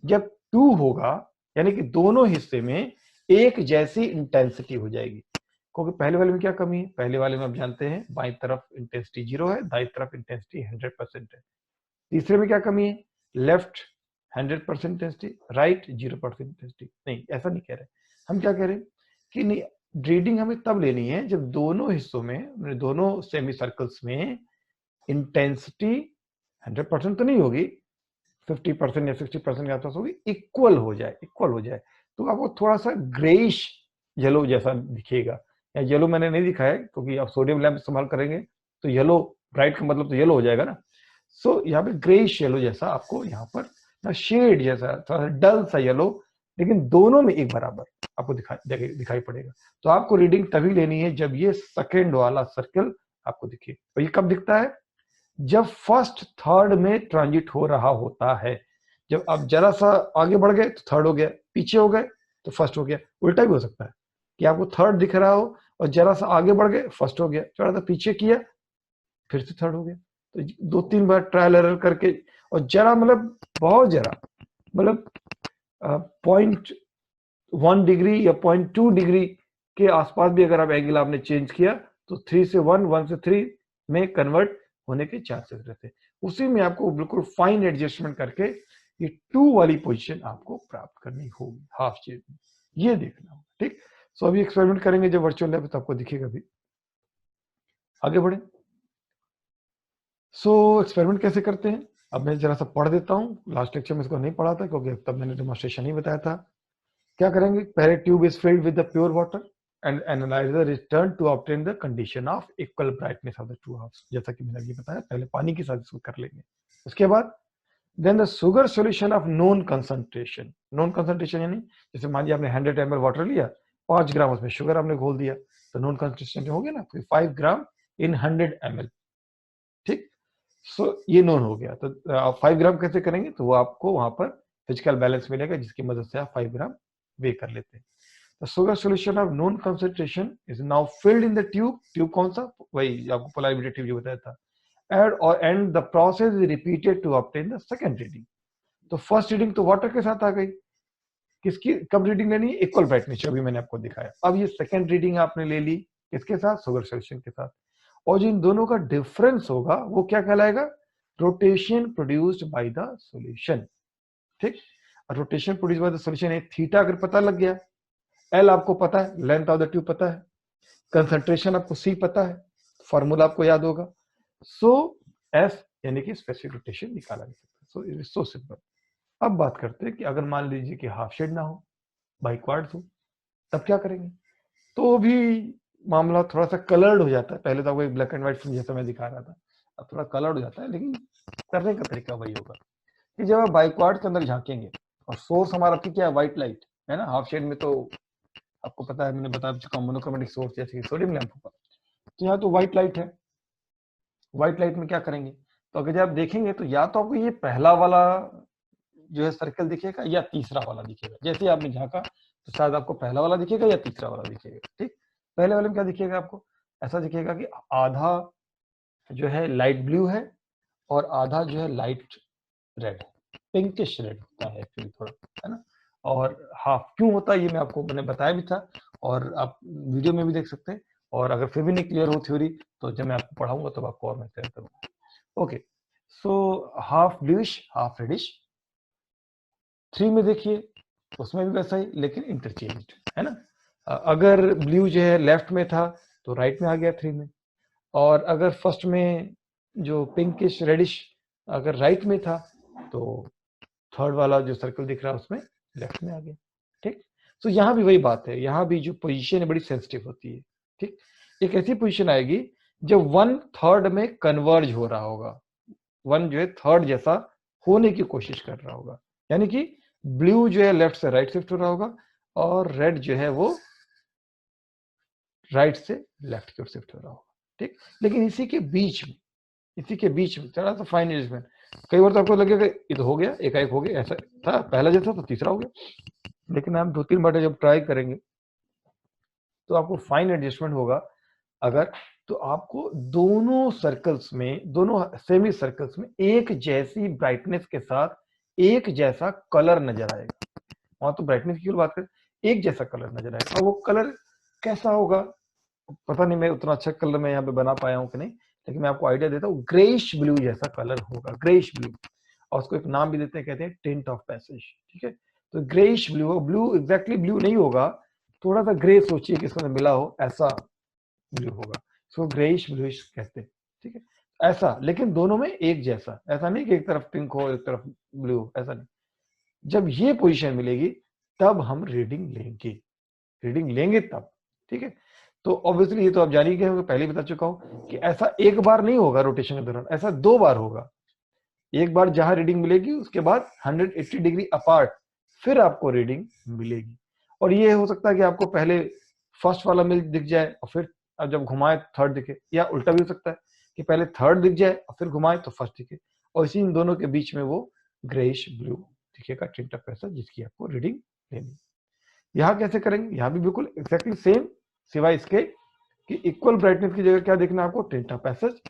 जब 2 होगा यानी कि दोनों हिस्से में एक जैसी इंटेंसिटी हो जाएगी, क्योंकि पहले वाले में क्या कमी है? पहले वाले में आप जानते हैं बाईं तरफ इंटेंसिटी 0 है, दाईं तरफ इंटेंसिटी 100% है। तीसरे में क्या कमी है? Left 100% intensity, right 0% intensity. नहीं, ऐसा नहीं कह रहे, हम क्या कह रहे हैं कि नहीं, रीडिंग हमें तब लेनी है जब दोनों हिस्सों में, दोनों सेमी सर्कल्स में इंटेंसिटी 100% तो नहीं होगी, 50% या 60% के आसपास होगी, इक्वल हो जाए, इक्वल हो जाए। तो आपको थोड़ा सा ग्रेइश येलो जैसा दिखेगा, या येलो मैंने नहीं दिखाया क्योंकि आप सोडियम लैंप इस्तेमाल करेंगे तो येलो ब्राइट का मतलब तो येलो हो जाएगा ना। सो यहाँ पे ग्रेइश येलो जैसा आपको यहाँ पर ना शेड जैसा थोड़ा डल सा येलो, लेकिन दोनों में एक बराबर आपको दिखाई पड़ेगा। तो आपको रीडिंग तभी लेनी है जब ये सेकेंड वाला सर्कल आपको दिखे। और ये कब दिखता है? जब फर्स्ट थर्ड में ट्रांजिट हो रहा होता है। जब आप जरा सा आगे बढ़ गए तो थर्ड हो गया, पीछे हो गए तो फर्स्ट हो गया। उल्टा भी हो सकता है कि आपको थर्ड दिख रहा हो और जरा सा आगे बढ़ गए फर्स्ट हो गया, थोड़ा सा पीछे किया फिर से थर्ड हो गया। तो 2-3 बार ट्रायल एरर करके, और जरा मतलब बहुत जरा मतलब 0.1 डिग्री या 0.2 डिग्री के आसपास भी अगर आप एंगल आपने चेंज किया तो 3 से 1, 1 से 3 में कन्वर्ट होने के चांसेस रहते हैं। उसी में आपको बिल्कुल फाइन एडजस्टमेंट करके ये 2 वाली पोजीशन आपको प्राप्त करनी होगी हाफ शेप में, ये देखना होगा। ठीक, सो अभी एक्सपेरिमेंट करेंगे जब वर्चुअल लैब तो आपको दिखेगा भी। आगे बढ़े। सो एक्सपेरिमेंट कैसे करते हैं, अब मैं जरा सा पढ़ देता हूँ। लास्ट लेक्चर में इसको नहीं पढ़ा था क्योंकि तब मैंने डेमोन्स्ट्रेशन ही बताया था। क्या करेंगे, पहले tube is filled with the pure water and analyser is turn to obtain the condition of equal brightness of the two halves. जैसा कि मैंने अभी बताया, पहले पानी के साथ इसको कर लेंगे। उसके बाद then the sugar solution of known concentration. Known concentration यानी जैसे मान लिया आपने 100 ml वाटर लिया, 5 ग्राम उसमें शुगर आपने घोल दिया, तो नोन कंसंट्रेशन हो गया ना, 5 ग्राम इन 100 ml। ठीक, सो ये नोन हो गया। तो आप 5 ग्राम कैसे करेंगे, तो वो आपको वहां पर फिजिकल बैलेंस मिलेगा जिसकी मदद से आप 5 ग्राम वे कर लेते हैं। The sugar solution of known concentration is now filled in the tube. Tube कौन सा, वही आपको पोलैरिटी ट्यूब जो बताया था। And the process is repeated to obtain the second reading. तो फर्स्ट रीडिंग तो वाटर के साथ आ गई, किसकी कब रीडिंग लेनी, इक्वल ब्राइटनेस अभी मैंने आपको दिखाया। अब ये सेकंड रीडिंग आपने ले ली किसके साथ, शुगर सॉल्यूशन के साथ। और जो इन दोनों का डिफरेंस होगा वो क्या कहलाएगा, rotation produced by the solution. ठीक, rotation produced by the solution है थीटा, अगर पता लग गया, एल आपको पता है, लेंथ ऑफ द ट्यूब पता है, कंसंट्रेशन आपको सी पता है, फॉर्मूला आपको याद होगा। सो एस यानी कि स्पेसिफिक रोटेशन निकाला जा सकता है। So it is so simple. अब बात करते हैं कि अगर मान लीजिए कि हाफ शेड ना हो, बाइक्वार्ड्स हो, तब क्या करेंगे। तो भी मामला थोड़ा सा कलर्ड हो जाता है। पहले तो आपको एक ब्लैक एंड व्हाइट फिल्म जैसा मैं दिखा रहा था, अब थोड़ा कलर्ड हो जाता है, लेकिन करने का तरीका वही होगा कि जब आप बाइक्वार्ड के अंदर झांकेंगे और सोर्स हमारा क्या है, व्हाइट लाइट है ना। हाफ शेड में तो आपको पता है, मैंने बता चुका हूं, मोनोक्रोमेटिक सोर्स जैसे कि सोडियम लैंप होगा। तो यहाँ तो व्हाइट लाइट है, व्हाइट लाइट में क्या करेंगे, तो अगर जब आप देखेंगे तो या तो आपको ये पहला वाला जो है सर्कल दिखेगा या तीसरा वाला दिखेगा। जैसे ही आपने झांका तो शायद आपको पहला वाला दिखेगा या तीसरा वाला दिखेगा। ठीक, पहले वाले में क्या दिखेगा आपको, ऐसा दिखेगा कि आधा जो है लाइट ब्लू है और आधा जो है लाइट रेड, पिंकिश रेड होता है एक्चुअली थोड़ा, है ना। और हाफ क्यों होता है ये मैं आपको मैंने बताया भी था, और आप वीडियो में भी देख सकते हैं। और अगर फिर भी नहीं क्लियर हो थ्योरी, तो जब मैं आपको पढ़ाऊंगा तब आपको और मैं क्लियर करूंगा। Okay, so half bluish half reddish. 3 में देखिए उसमें भी वैसा ही, लेकिन इंटरचेंज है ना। अगर ब्लू जो है लेफ्ट में था तो राइट में आ गया 3 में, और अगर फर्स्ट में जो पिंकिश रेडिश अगर राइट में था तो थर्ड वाला जो सर्कल दिख रहा है उसमें लेफ्ट में आ गया। ठीक, तो यहाँ भी वही बात है, यहाँ भी जो पोजीशन है बड़ी सेंसिटिव होती है। ठीक, एक ऐसी पोजीशन आएगी जब 1/3 में कन्वर्ज हो रहा होगा, 1 जो है थर्ड जैसा होने की कोशिश कर रहा होगा, यानी कि ब्लू जो है लेफ्ट से राइट शिफ्ट हो रहा होगा और रेड जो है वो राइट से लेफ्ट की ओर शिफ्ट हो रहा होगा। ठीक, लेकिन इसी के बीच में थोड़ा सा फाइन एडजस्टमेंट। कई बार तो आपको लगेगा ये तो हो गया, एकाएक हो गया, ऐसा था पहला जैसा तो तीसरा हो गया, लेकिन आप 2-3 बार जब ट्राई करेंगे तो आपको फाइन एडजस्टमेंट होगा। अगर तो आपको दोनों सर्कल्स में, दोनों सेमी सर्कल्स में एक जैसी ब्राइटनेस के साथ एक जैसा कलर नजर आएगा। वहां तो ब्राइटनेस की बात करें, एक जैसा कलर नजर आएगा। और वो कलर कैसा होगा पता नहीं, मैं उतना अच्छा कलर मैं यहाँ पे बना पाया हूँ कि नहीं, लेकिन मैं आपको आइडिया देता हूँ, ग्रेइश ब्लू जैसा कलर होगा, ग्रेइश ब्लू। और उसको एक नाम भी देते हैं, कहते हैं टिंट ऑफ पैसेज। ठीक है, तो greyish blue, blue exactly blue नहीं होगा, थोड़ा सा ग्रे सोचिए कि इसमें मिला हो, ऐसा ब्लू होगा, इसको ग्रेइश ब्लूइश कहते हैं। ठीक है, ऐसा, लेकिन दोनों में एक जैसा, ऐसा नहीं कि एक तरफ पिंक हो एक तरफ ब्लू, ऐसा नहीं। जब ये पोजीशन मिलेगी तब हम रीडिंग लेंगे तब। ठीक है, तो ऑब्वियसली ये तो आप जान ही गए, पहले ही बता चुका हूं कि ऐसा एक बार नहीं होगा रोटेशन के दौरान, ऐसा 2 बार होगा। एक बार जहां रीडिंग मिलेगी उसके बाद 180 डिग्री अपार्ट फिर आपको रीडिंग मिलेगी। और ये हो सकता है कि आपको पहले फर्स्ट वाला मिल दिख जाए और फिर अब जब घुमाए थर्ड दिखे, या उल्टा भी हो सकता है कि पहले थर्ड दिख जाए और फिर घुमाए तो फर्स्ट दिखे, और इसी इन दोनों के बीच में वो ग्रेइश ब्लू दिखेगा, टिंट ऑफ पैसेज, जिसकी आपको रीडिंग लेनी। यहाँ कैसे करेंगे, यहाँ भी बिल्कुल एक्जैक्टली सेम, सिवाय इसके कि इक्वल ब्राइटनेस की जगह क्या देखना है आपको, टिंट ऑफ पैसेज।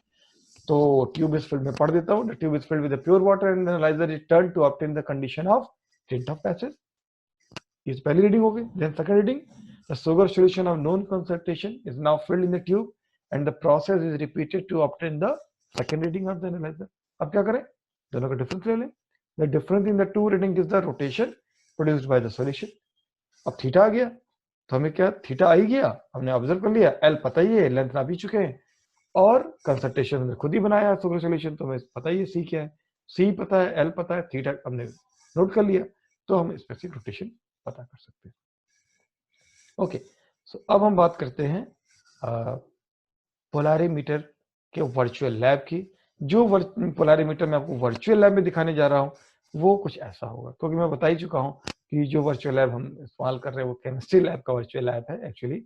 तो ट्यूब इज फिल्ड में पढ़ देता हूँ, tube is filled with pure water and analyser is turn to obtain the condition of tint of passage. ये पहली रीडिंग हो गई। Then second reading, the sugar solution of known concentration is now filled in the tube and the process is repeated to obtain the second reading of the analyser. अब क्या करें, दोनों का difference ले लें। The difference in the two reading is the rotation produced by the solution. अब theta आ गया, तो हमें क्या थीटा आ ही गया, हमने ऑब्जर्व कर लिया, एल पता ही है, लेंथ नाप ही चुके हैं, और कंसंट्रेशन हमने खुद ही बनाया सुगर सॉल्यूशन, तो हमें पता ही है सी क्या है, सी पता है, एल पता है, थीटा हमने नोट कर लिया, तो हम स्पेसिफिक रोटेशन पता कर सकते हैं। ओके, सो अब हम बात करते हैं पोलारीमीटर के वर्चुअल लैब की। जो पोलारीमीटर मैं आपको वर्चुअल लैब में दिखाने जा रहा हूँ वो कुछ ऐसा होगा, क्योंकि मैं बता ही चुका हूँ कि जो वर्चुअल लैब हम इस्तेमाल कर रहे हैं वो केमिस्ट्री लैब का वर्चुअल लैब है एक्चुअली।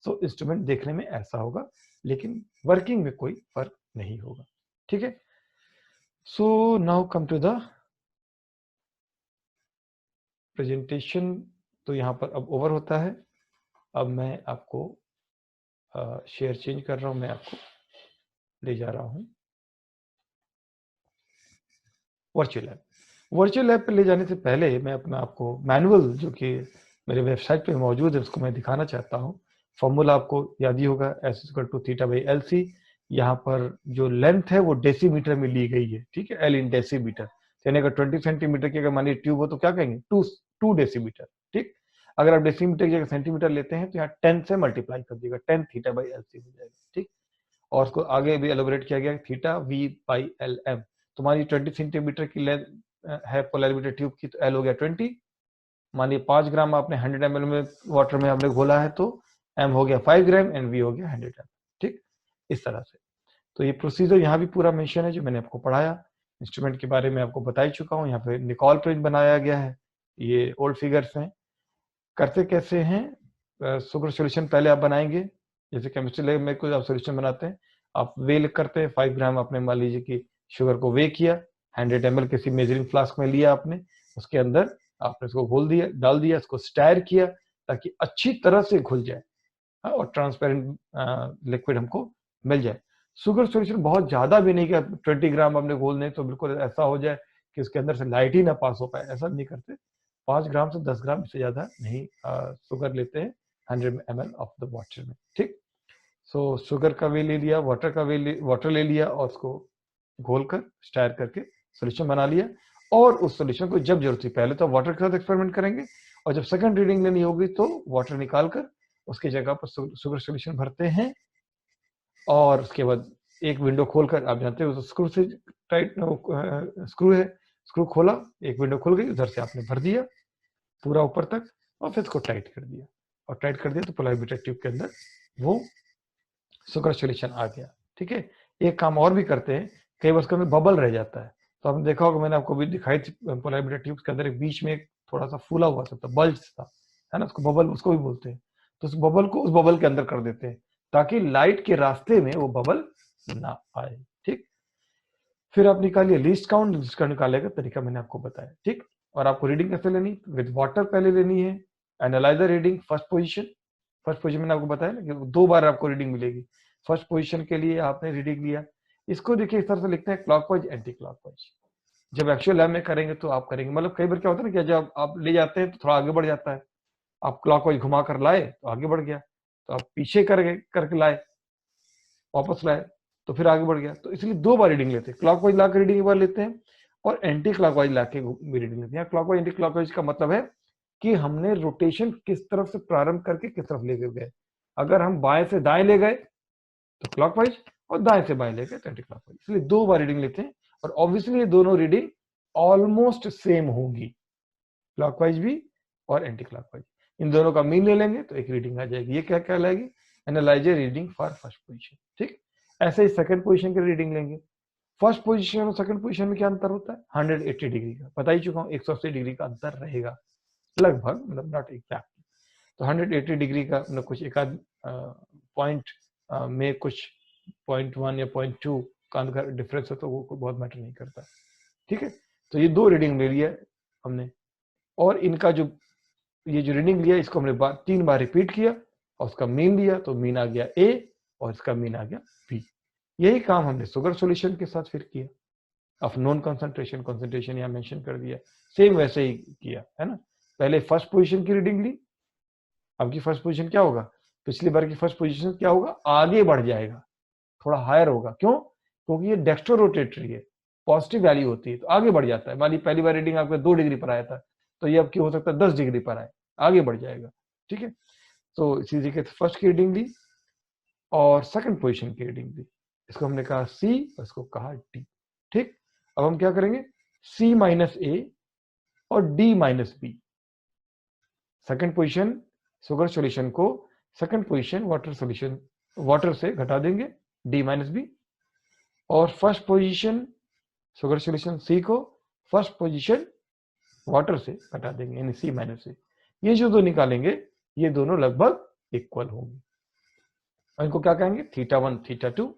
सो इंस्ट्रूमेंट देखने में ऐसा होगा, लेकिन वर्किंग में कोई फर्क नहीं होगा। ठीक है, so now come to the presentation. तो यहाँ पर अब ओवर होता है। अब मैं आपको शेयर चेंज कर रहा हूँ, मैं आपको ले जा रहा हूँ वर्चुअल लैब। वर्चुअल लैब पे ले जाने से पहले मैं अपना आपको मैनुअल जो कि मेरे वेबसाइट पे मौजूद है उसको मैं दिखाना चाहता हूँ। फॉर्मूला आपको याद ही होगा, S equal to theta by L C. यहाँ पर जो लेंथ है वो डेसीमीटर में ली गई है, ठीक है, एल इन डेसीमीटर। यानी अगर 20 सेंटीमीटर की अगर मान ली ट्यूब हो तो क्या कहेंगे, टू डेसीमीटर। ठीक, अगर आप डेसीमीटर की जगह सेंटीमीटर लेते हैं तो यहाँ 10 से मल्टीप्लाई कर दिएगा, 10 थीटा बाई एल सी हो जाएगा। ठीक, और उसको आगे भी एलोबरेट किया गया, theta V by L M. तुम्हारी 20 सेंटीमीटर की लेंथ है पोलैरिमीटर ट्यूब की, तो एल हो गया 20। मानिए 5 ग्राम आपने 100 ml में वाटर में आपने घोला है, तो एम हो गया 5 ग्राम एंड वी हो गया 100 ml। ठीक, इस तरह से। तो ये प्रोसीजर यहाँ भी पूरा मेंशन है जो मैंने आपको पढ़ाया। इंस्ट्रूमेंट के बारे में आपको बता ही चुका हूँ। यहाँ पे निकोल प्रिंट बनाया गया है, ये ओल्ड फिगर्स हैं। करते कैसे हैं, शुगर सोल्यूशन पहले आप बनाएंगे, जैसे केमिस्ट्री लैब में कुछ आप सोल्यूशन बनाते हैं, आप वे करते हैं। 5 ग्राम आपने मान लीजिए कि शुगर को वे किया, 100 ml किसी मेजरिंग फ्लास्क में लिया आपने, उसके अंदर आपने इसको घोल दिया, डाल दिया, इसको स्टायर किया ताकि अच्छी तरह से घुल जाए और ट्रांसपेरेंट लिक्विड हमको मिल जाए। शुगर सोल्यूशन बहुत ज्यादा भी नहीं कि 20 ग्राम आपने घोल दें तो बिल्कुल ऐसा हो जाए कि उसके अंदर से लाइट ही ना पास हो पाए, ऐसा नहीं करते। 5 ग्राम से 10 ग्राम से ज्यादा नहीं शुगर लेते हैं 100 ml ऑफ द वाटर में। ठीक, सो शुगर का वे ले लिया, वाटर ले लिया और उसको घोलकर स्टायर करके सोल्यूशन बना लिया। और उस सोल्यूशन को जब जरूरत थी, पहले तो वाटर के साथ एक्सपेरिमेंट करेंगे और जब सेकंड रीडिंग लेनी होगी तो वाटर निकालकर उसकी जगह पर शुगर सोल्यूशन भरते हैं। और उसके बाद एक विंडो खोलकर, आप जानते हो स्क्रू से टाइट स्क्रू है, स्क्रू खोला, एक विंडो खुल गई, उधर से आपने भर दिया पूरा ऊपर तक और फिर इसको टाइट कर दिया। और टाइट कर दिया तो पोलैरिमीटर ट्यूब के अंदर वो शुगर सोल्यूशन आ गया। ठीक है, एक काम और भी करते हैं, कई बार उसके अंदर बबल रह जाता है, तो आपने देखा होगा, मैंने आपको भी दिखाई थी पोलैरिमीटर ट्यूब के अंदर एक बीच में थोड़ा सा फूला हुआ था, बल्ज था, है ना, उसको बबल उसको भी बोलते हैं। तो उस बबल को उस बबल के अंदर कर देते हैं ताकि लाइट के रास्ते में वो बबल ना आए। ठीक, फिर आप निकालिए लीस्ट काउंट, जिसका निकालने का तरीका मैंने आपको बताया। ठीक, और आपको रीडिंग कैसे लेनी, विद वाटर पहले लेनी है, analyser reading first position. First position मैंने आपको बताया ना कि 2 बार आपको रीडिंग मिलेगी। फर्स्ट पोजीशन के लिए आपने रीडिंग लिया, इसको देखिए इस तरह से लिखते हैं क्लॉकवाइज एंटी क्लॉकवाइज। जब एक्चुअल लैब में करेंगे तो आप करेंगे, मतलब कई बार क्या होता है ना कि जब आप ले जाते हैं तो थोड़ा आगे बढ़ जाता है, आप क्लॉकवाइज घुमा कर लाए तो आगे बढ़ गया, तो आप पीछे करके लाए, वापस लाए तो फिर आगे बढ़ गया। तो इसलिए 2 बार रीडिंग लेते हैं, क्लॉकवाइज ला के रीडिंग एक बार लेते हैं और एंटी क्लॉकवाइज ला के भी रीडिंग लेते हैं। क्लॉकवाइज एंटी क्लॉकवाइज का मतलब है कि हमने रोटेशन किस तरफ से प्रारंभ करके किस तरफ लेके गए। अगर हम बाएं से दाएं ले गए तो क्लॉकवाइज, और दाएं से बाएं ले गए तो एंटी क्लॉकवाइज, इसलिए 2 बार रीडिंग लेते हैं। और ऑब्वियसली ये दोनों रीडिंग ऑलमोस्ट सेम होगी, क्लॉकवाइज भी और एंटी क्लॉकवाइज। इन दोनों का मीन ले लेंगे तो एक रीडिंग आ जाएगी, ये क्या कहलाएगी, analyser reading for first position. ठीक, ऐसे ही सेकंड पोजीशन की रीडिंग लेंगे। फर्स्ट पोजीशन और सेकंड पोजीशन में क्या अंतर होता है, 180 डिग्री का, बता ही चुका हूँ, 180 डिग्री का अंतर रहेगा लगभग, मतलब नॉट एग्जैक्ट। तो 180 डिग्री का मतलब कुछ एक आध पॉइंट में कुछ 0.1 या 0.2 का अंदर डिफरेंस है तो वो बहुत मैटर नहीं करता। ठीक है, तो ये 2 रीडिंग ले लिया हमने, और इनका जो ये जो रीडिंग लिया इसको हमने 3 बार रिपीट किया और उसका मीन लिया, तो मीन आ गया ए और इसका मीन आ गया बी। यही काम हमने शुगर सॉल्यूशन के साथ फिर किया, ऑफ नॉन कंसंट्रेशन, कंसंट्रेशन यहाँ मेंशन कर दिया, सेम वैसे ही किया है ना। पहले फर्स्ट पोजीशन की रीडिंग ली, आपकी फर्स्ट पोजीशन क्या होगा, पिछली बार की फर्स्ट पोजीशन क्या होगा, आगे बढ़ जाएगा, थोड़ा हायर होगा। क्यों, क्योंकि ये डेक्स्ट्रो रोटेटरी है, पॉजिटिव वैल्यू होती है तो आगे बढ़ जाता है। मान ली पहली बार रीडिंग आपका 2 डिग्री पर आया था, तो ये अब की हो सकता है 10 डिग्री पर आए, आगे बढ़ जाएगा। ठीक है, तो इसी तरीके से फर्स्ट की रीडिंग ली और सेकंड पोजीशन की रीडिंग ली। इसको हमने कहा C और इसको कहा D। ठीक, अब हम क्या करेंगे, C माइनस A और D minus B। Second position sugar solution को सेकंड पोजीशन वाटर से घटा देंगे, D माइनस B, और first position sugar solution C को फर्स्ट पोजीशन वाटर से घटा देंगे, यानी C माइनस A। ये जो दो निकालेंगे ये दोनों लगभग इक्वल होंगे, और इनको क्या कहेंगे, θ1 θ2।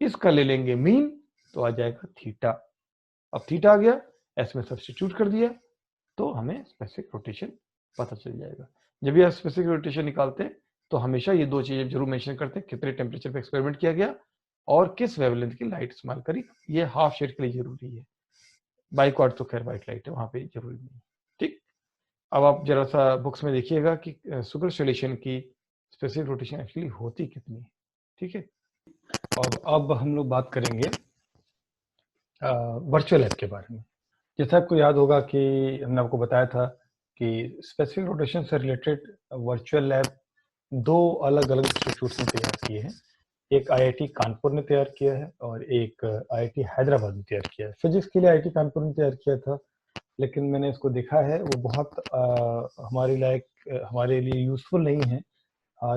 इसका ले लेंगे मीन तो आ जाएगा थीटा। अब थीटा आ गया, एस में सब्स्टिट्यूट कर दिया तो हमें स्पेसिफिक रोटेशन पता चल जाएगा। जब भी आप स्पेसिफिक रोटेशन निकालते हैं तो हमेशा ये दो चीजें जरूर मेंशन करते हैं, कितने टेम्परेचर पे एक्सपेरिमेंट किया गया और किस वेवलेंथ की लाइट इस्तेमाल करी। ये हाफ शेड के लिए जरूरी है, बाइक्वाड तो खैर व्हाइट लाइट है, वहां पे जरूरी नहीं। ठीक, अब आप जरा सा बुक्स में देखिएगा कि शुगर सॉल्यूशन की स्पेसिफिक रोटेशन एक्चुअली होती कितनी है। ठीक है, अब हम लोग बात करेंगे वर्चुअल लैब के बारे में। जैसे आपको याद होगा कि हमने आपको बताया था कि स्पेसिफिक रोटेशन से रिलेटेड वर्चुअल लैब दो अलग अलग इंस्टीट्यूट्स ने तैयार किए हैं। एक आईआईटी कानपुर ने तैयार किया है और एक आईआईटी हैदराबाद ने तैयार किया है। फिजिक्स के लिए आईआईटी कानपुर ने तैयार किया था, लेकिन मैंने इसको देखा है वो बहुत हमारे लिए यूजफुल नहीं है।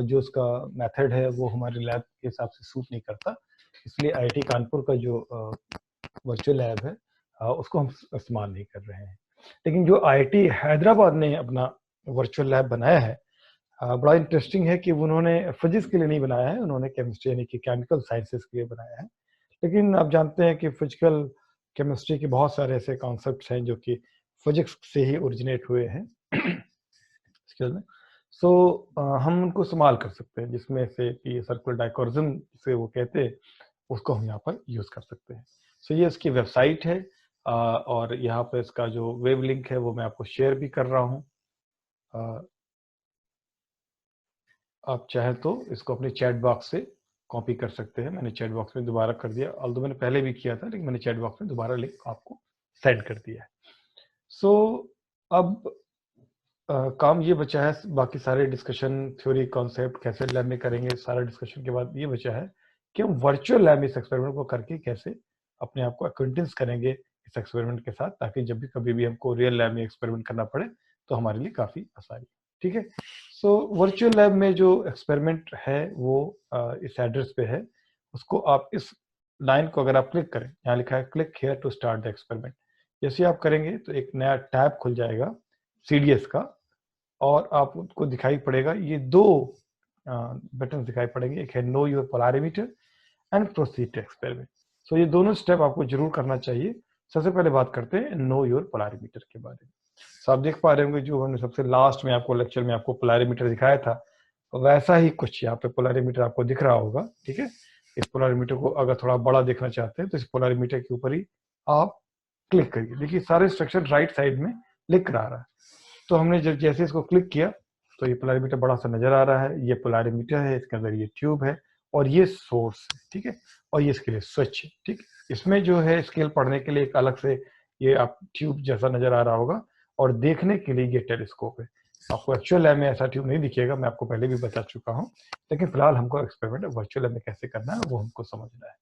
जो उसका मेथड है वो हमारे लैब के हिसाब से सूट नहीं करता, इसलिए आईआईटी कानपुर का जो वर्चुअल लैब है उसको हम इस्तेमाल नहीं कर रहे हैं। लेकिन जो आईआईटी हैदराबाद ने अपना वर्चुअल लैब बनाया है, बड़ा इंटरेस्टिंग है कि उन्होंने फिजिक्स के लिए नहीं बनाया है, उन्होंने केमिस्ट्री यानी कि केमिकल साइंसेस के लिए बनाया है। लेकिन आप जानते हैं कि फिजिकल केमिस्ट्री के बहुत सारे ऐसे कॉन्सेप्ट्स हैं जो कि फिजिक्स से ही ओरिजिनेट हुए हैं। सो हम उनको इस्तेमाल कर सकते हैं, जिसमें से कि सर्कुलर डाइकोरिज्म से वो कहते हैं, उसको हम यहाँ पर यूज कर सकते हैं। सो ये इसकी वेबसाइट है, और यहाँ पर इसका जो वेब लिंक है वो मैं आपको शेयर भी कर रहा हूँ। आप चाहे तो इसको अपने चैट बॉक्स से कॉपी कर सकते हैं। मैंने चैट बॉक्स में दोबारा कर दिया, ऑल्दो मैंने पहले भी किया था, लेकिन मैंने चैट बॉक्स में दोबारा लिंक आपको सेंड कर दिया है। सो अब काम ये बचा है, बाकी सारे डिस्कशन थ्योरी कॉन्सेप्ट कैसे लैब में करेंगे, सारा डिस्कशन के बाद ये बचा है कि हम वर्चुअल लैब में इस एक्सपेरिमेंट को करके कैसे अपने आप को अक्वेंटेंस करेंगे इस एक्सपेरिमेंट के साथ, ताकि जब भी कभी भी हमको रियल लैब में एक्सपेरिमेंट करना पड़े तो हमारे लिए काफ़ी आसानी। ठीक है, सो वर्चुअल लैब में जो एक्सपेरिमेंट है वो इस एड्रेस पे है। उसको आप इस लाइन को अगर आप क्लिक करें, यहाँ लिखा है click here to start the experiment, जैसे आप करेंगे तो एक नया टैब खुल जाएगा CDS का, और आपको दिखाई पड़ेगा ये दो बटन दिखाई पड़ेंगे, एक है know your polarimeter and proceed to experiment. So ये दोनों स्टेप आपको जरूर करना चाहिए। सबसे पहले बात करते हैं नो योर पोलैरिमीटर के बारे में। सो आप देख पा रहे होंगे जो हमने सबसे लास्ट में आपको लेक्चर में आपको पोलैरिमीटर दिखाया था, वैसा ही कुछ यहाँ पे पोलैरिमीटर आपको दिख रहा होगा। ठीक है, इस पोलैरिमीटर को अगर थोड़ा बड़ा देखना चाहते हैं तो इस पोलैरिमीटर के ऊपर ही आप क्लिक करिए। देखिए सारे इंस्ट्रक्शन राइट साइड में लिख रहा है। तो हमने जब जैसे इसको क्लिक किया तो ये पोलैरिमीटर बड़ा सा नजर आ रहा है। ये पोलैरिमीटर है, इसके अंदर ये ट्यूब है और ये सोर्स है। ठीक है, और ये इसके लिए स्विच है। ठीक, इसमें जो है स्केल पढ़ने के लिए एक अलग से ये आप ट्यूब जैसा नजर आ रहा होगा, और देखने के लिए ये टेलीस्कोप है। आपको एक्चुअल लैब में ऐसा ट्यूब नहीं दिखेगा, मैं आपको पहले भी बता चुका हूँ, लेकिन फिलहाल हमको एक्सपेरिमेंट वर्चुअल लैब में कैसे करना है वो हमको समझना है।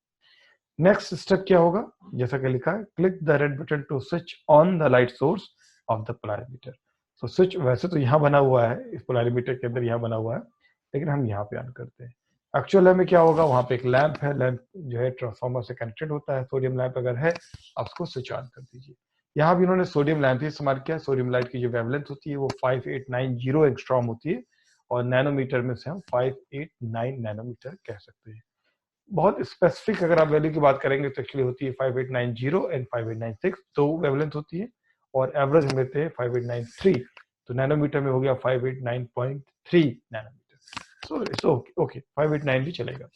नेक्स्ट स्टेप क्या होगा, जैसा कि लिखा है click the red button to switch on the light source of the polarimeter. तो स्विच वैसे तो यहाँ बना हुआ है, इस पोलैरिमीटर के अंदर यहाँ बना हुआ है, लेकिन हम यहाँ पे ऑन करते हैं। एक्चुअल लैब में क्या होगा, वहाँ पे एक लैंप है, लैंप जो है ट्रांसफार्मर से कनेक्टेड होता है। सोडियम लैंप अगर है आप उसको स्विच ऑन कर दीजिए। यहाँ भी उन्होंने सोडियम लैंप ही इस्तेमाल किया। सोडियम लाइट की जो वेवलेंथ होती है वो 5890 एंगस्ट्रॉम होती है, और नैनोमीटर में से हम 589 नैनोमीटर कह सकते हैं। बहुत स्पेसिफिक अगर आप वैल्यू की बात करेंगे तो एक्चुअली होती है 5890 एंड 5896, दो वेवलेंथ होती है, और एवरेज हम लेते हैं 5893, तो नैनोमीटर में हो गया 589.3 नैनोमीटर। सो इट्स ओके 589 भी चलेगा।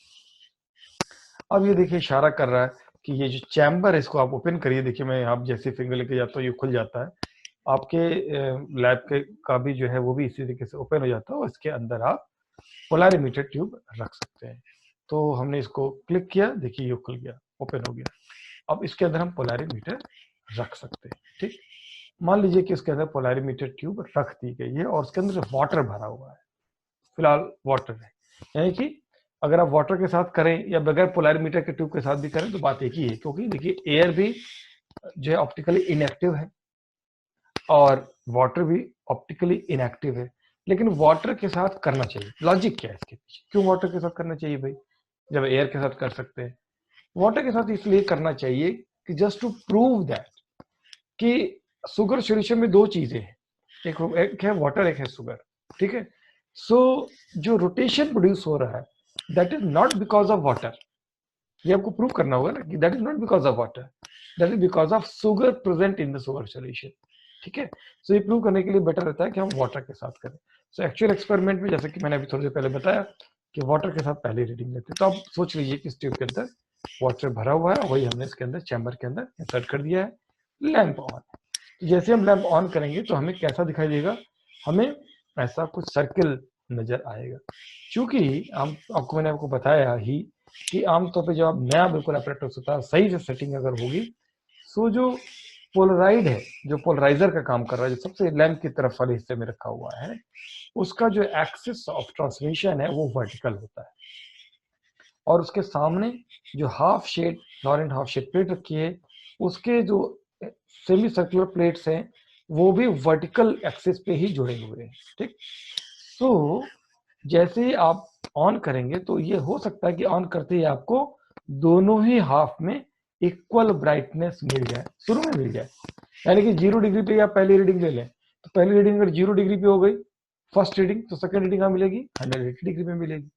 अब ये देखिए इशारा कर रहा है कि ये जो चैम्बर है इसको आप ओपन करिए। देखिए मैं आप जैसे फिंगर लेके जाता हूँ ये खुल जाता है। आपके लैब के का भी जो है वो भी इसी तरीके से ओपन हो जाता है, और इसके अंदर आप पोलैरिमीटर ट्यूब रख सकते हैं। तो हमने इसको क्लिक किया, देखिए ये खुल गया, ओपन हो गया। अब इसके अंदर हम पोलैरिमीटर रख सकते हैं। ठीक, मान लीजिए कि इसके अंदर पोलैरिमीटर ट्यूब रख दी गई है और उसके अंदर वाटर भरा हुआ है, फिलहाल वाटर है, यानी कि अगर आप वाटर के साथ करें या बगैर पोलैरिमीटर के ट्यूब के साथ भी करें तो बात एक ही है, क्योंकि देखिए एयर भी जो है ऑप्टिकली इनएक्टिव है और वाटर भी ऑप्टिकली इनएक्टिव है, लेकिन वाटर के साथ करना चाहिए। लॉजिक क्या है इसके पीछे, क्यों वाटर के साथ करना चाहिए भाई, जब एयर के साथ कर सकते हैं? वाटर के साथ इसलिए करना चाहिए कि जस्ट टू प्रूव दैट कि शुगर सॉल्यूशन में दो चीजें हैं, एक है वाटर, एक है शुगर, ठीक है। सो जो रोटेशन प्रोड्यूस हो रहा है that is not because of water, ये आपको प्रूव करना होगा ना कि that is not because of water, that is because of sugar present in the sugar solution, ठीक है। सो ये प्रूव करने के लिए बेटर रहता है कि हम वाटर के साथ करें। सो एक्चुअल एक्सपेरिमेंट में जैसे कि मैंने अभी थोड़ी देर पहले बताया कि वाटर के साथ पहले रीडिंग लेते हैं, तो आप सोच लीजिए कि इस ट्यूब के अंदर वाटर भरा हुआ है, वही हमने इसके अंदर चैम्बर के अंदर इंसर्ट कर दिया है, लैंप ऑन। तो जैसे हम लैंप ऑन करेंगे तो हमें कैसा दिखाई देगा, हमें ऐसा कुछ सर्किल नजर आएगा। क्योंकि मैंने आपको बताया ही कि आमतौर पे जब नया बिल्कुल अपरेटस होता है, सही से सेटिंग अगर होगी, सो जो पोलराइड है, जो पोलराइजर का काम कर रहा है, जो सबसे लैंप की तरफ वाले हिस्से में रखा हुआ है, उसका जो एक्सिस ऑफ ट्रांसमिशन है वो वर्टिकल होता है, और उसके सामने जो half shade Laurent half shade plate रखी है, उसके जो सेमी सर्कुलर प्लेट्स हैं वो भी वर्टिकल एक्सिस पे ही जुड़े हुए हैं, ठीक। तो जैसे ही आप ऑन करेंगे तो ये हो सकता है कि ऑन करते ही आपको दोनों ही हाफ में इक्वल ब्राइटनेस मिल जाए, शुरू में मिल जाए, यानी कि 0 डिग्री पे आप पहली रीडिंग ले लें, तो पहली रीडिंग अगर 0 डिग्री पे हो गई फर्स्ट रीडिंग, तो सेकंड रीडिंग कहाँ मिलेगी, 180 डिग्री पे मिलेगी,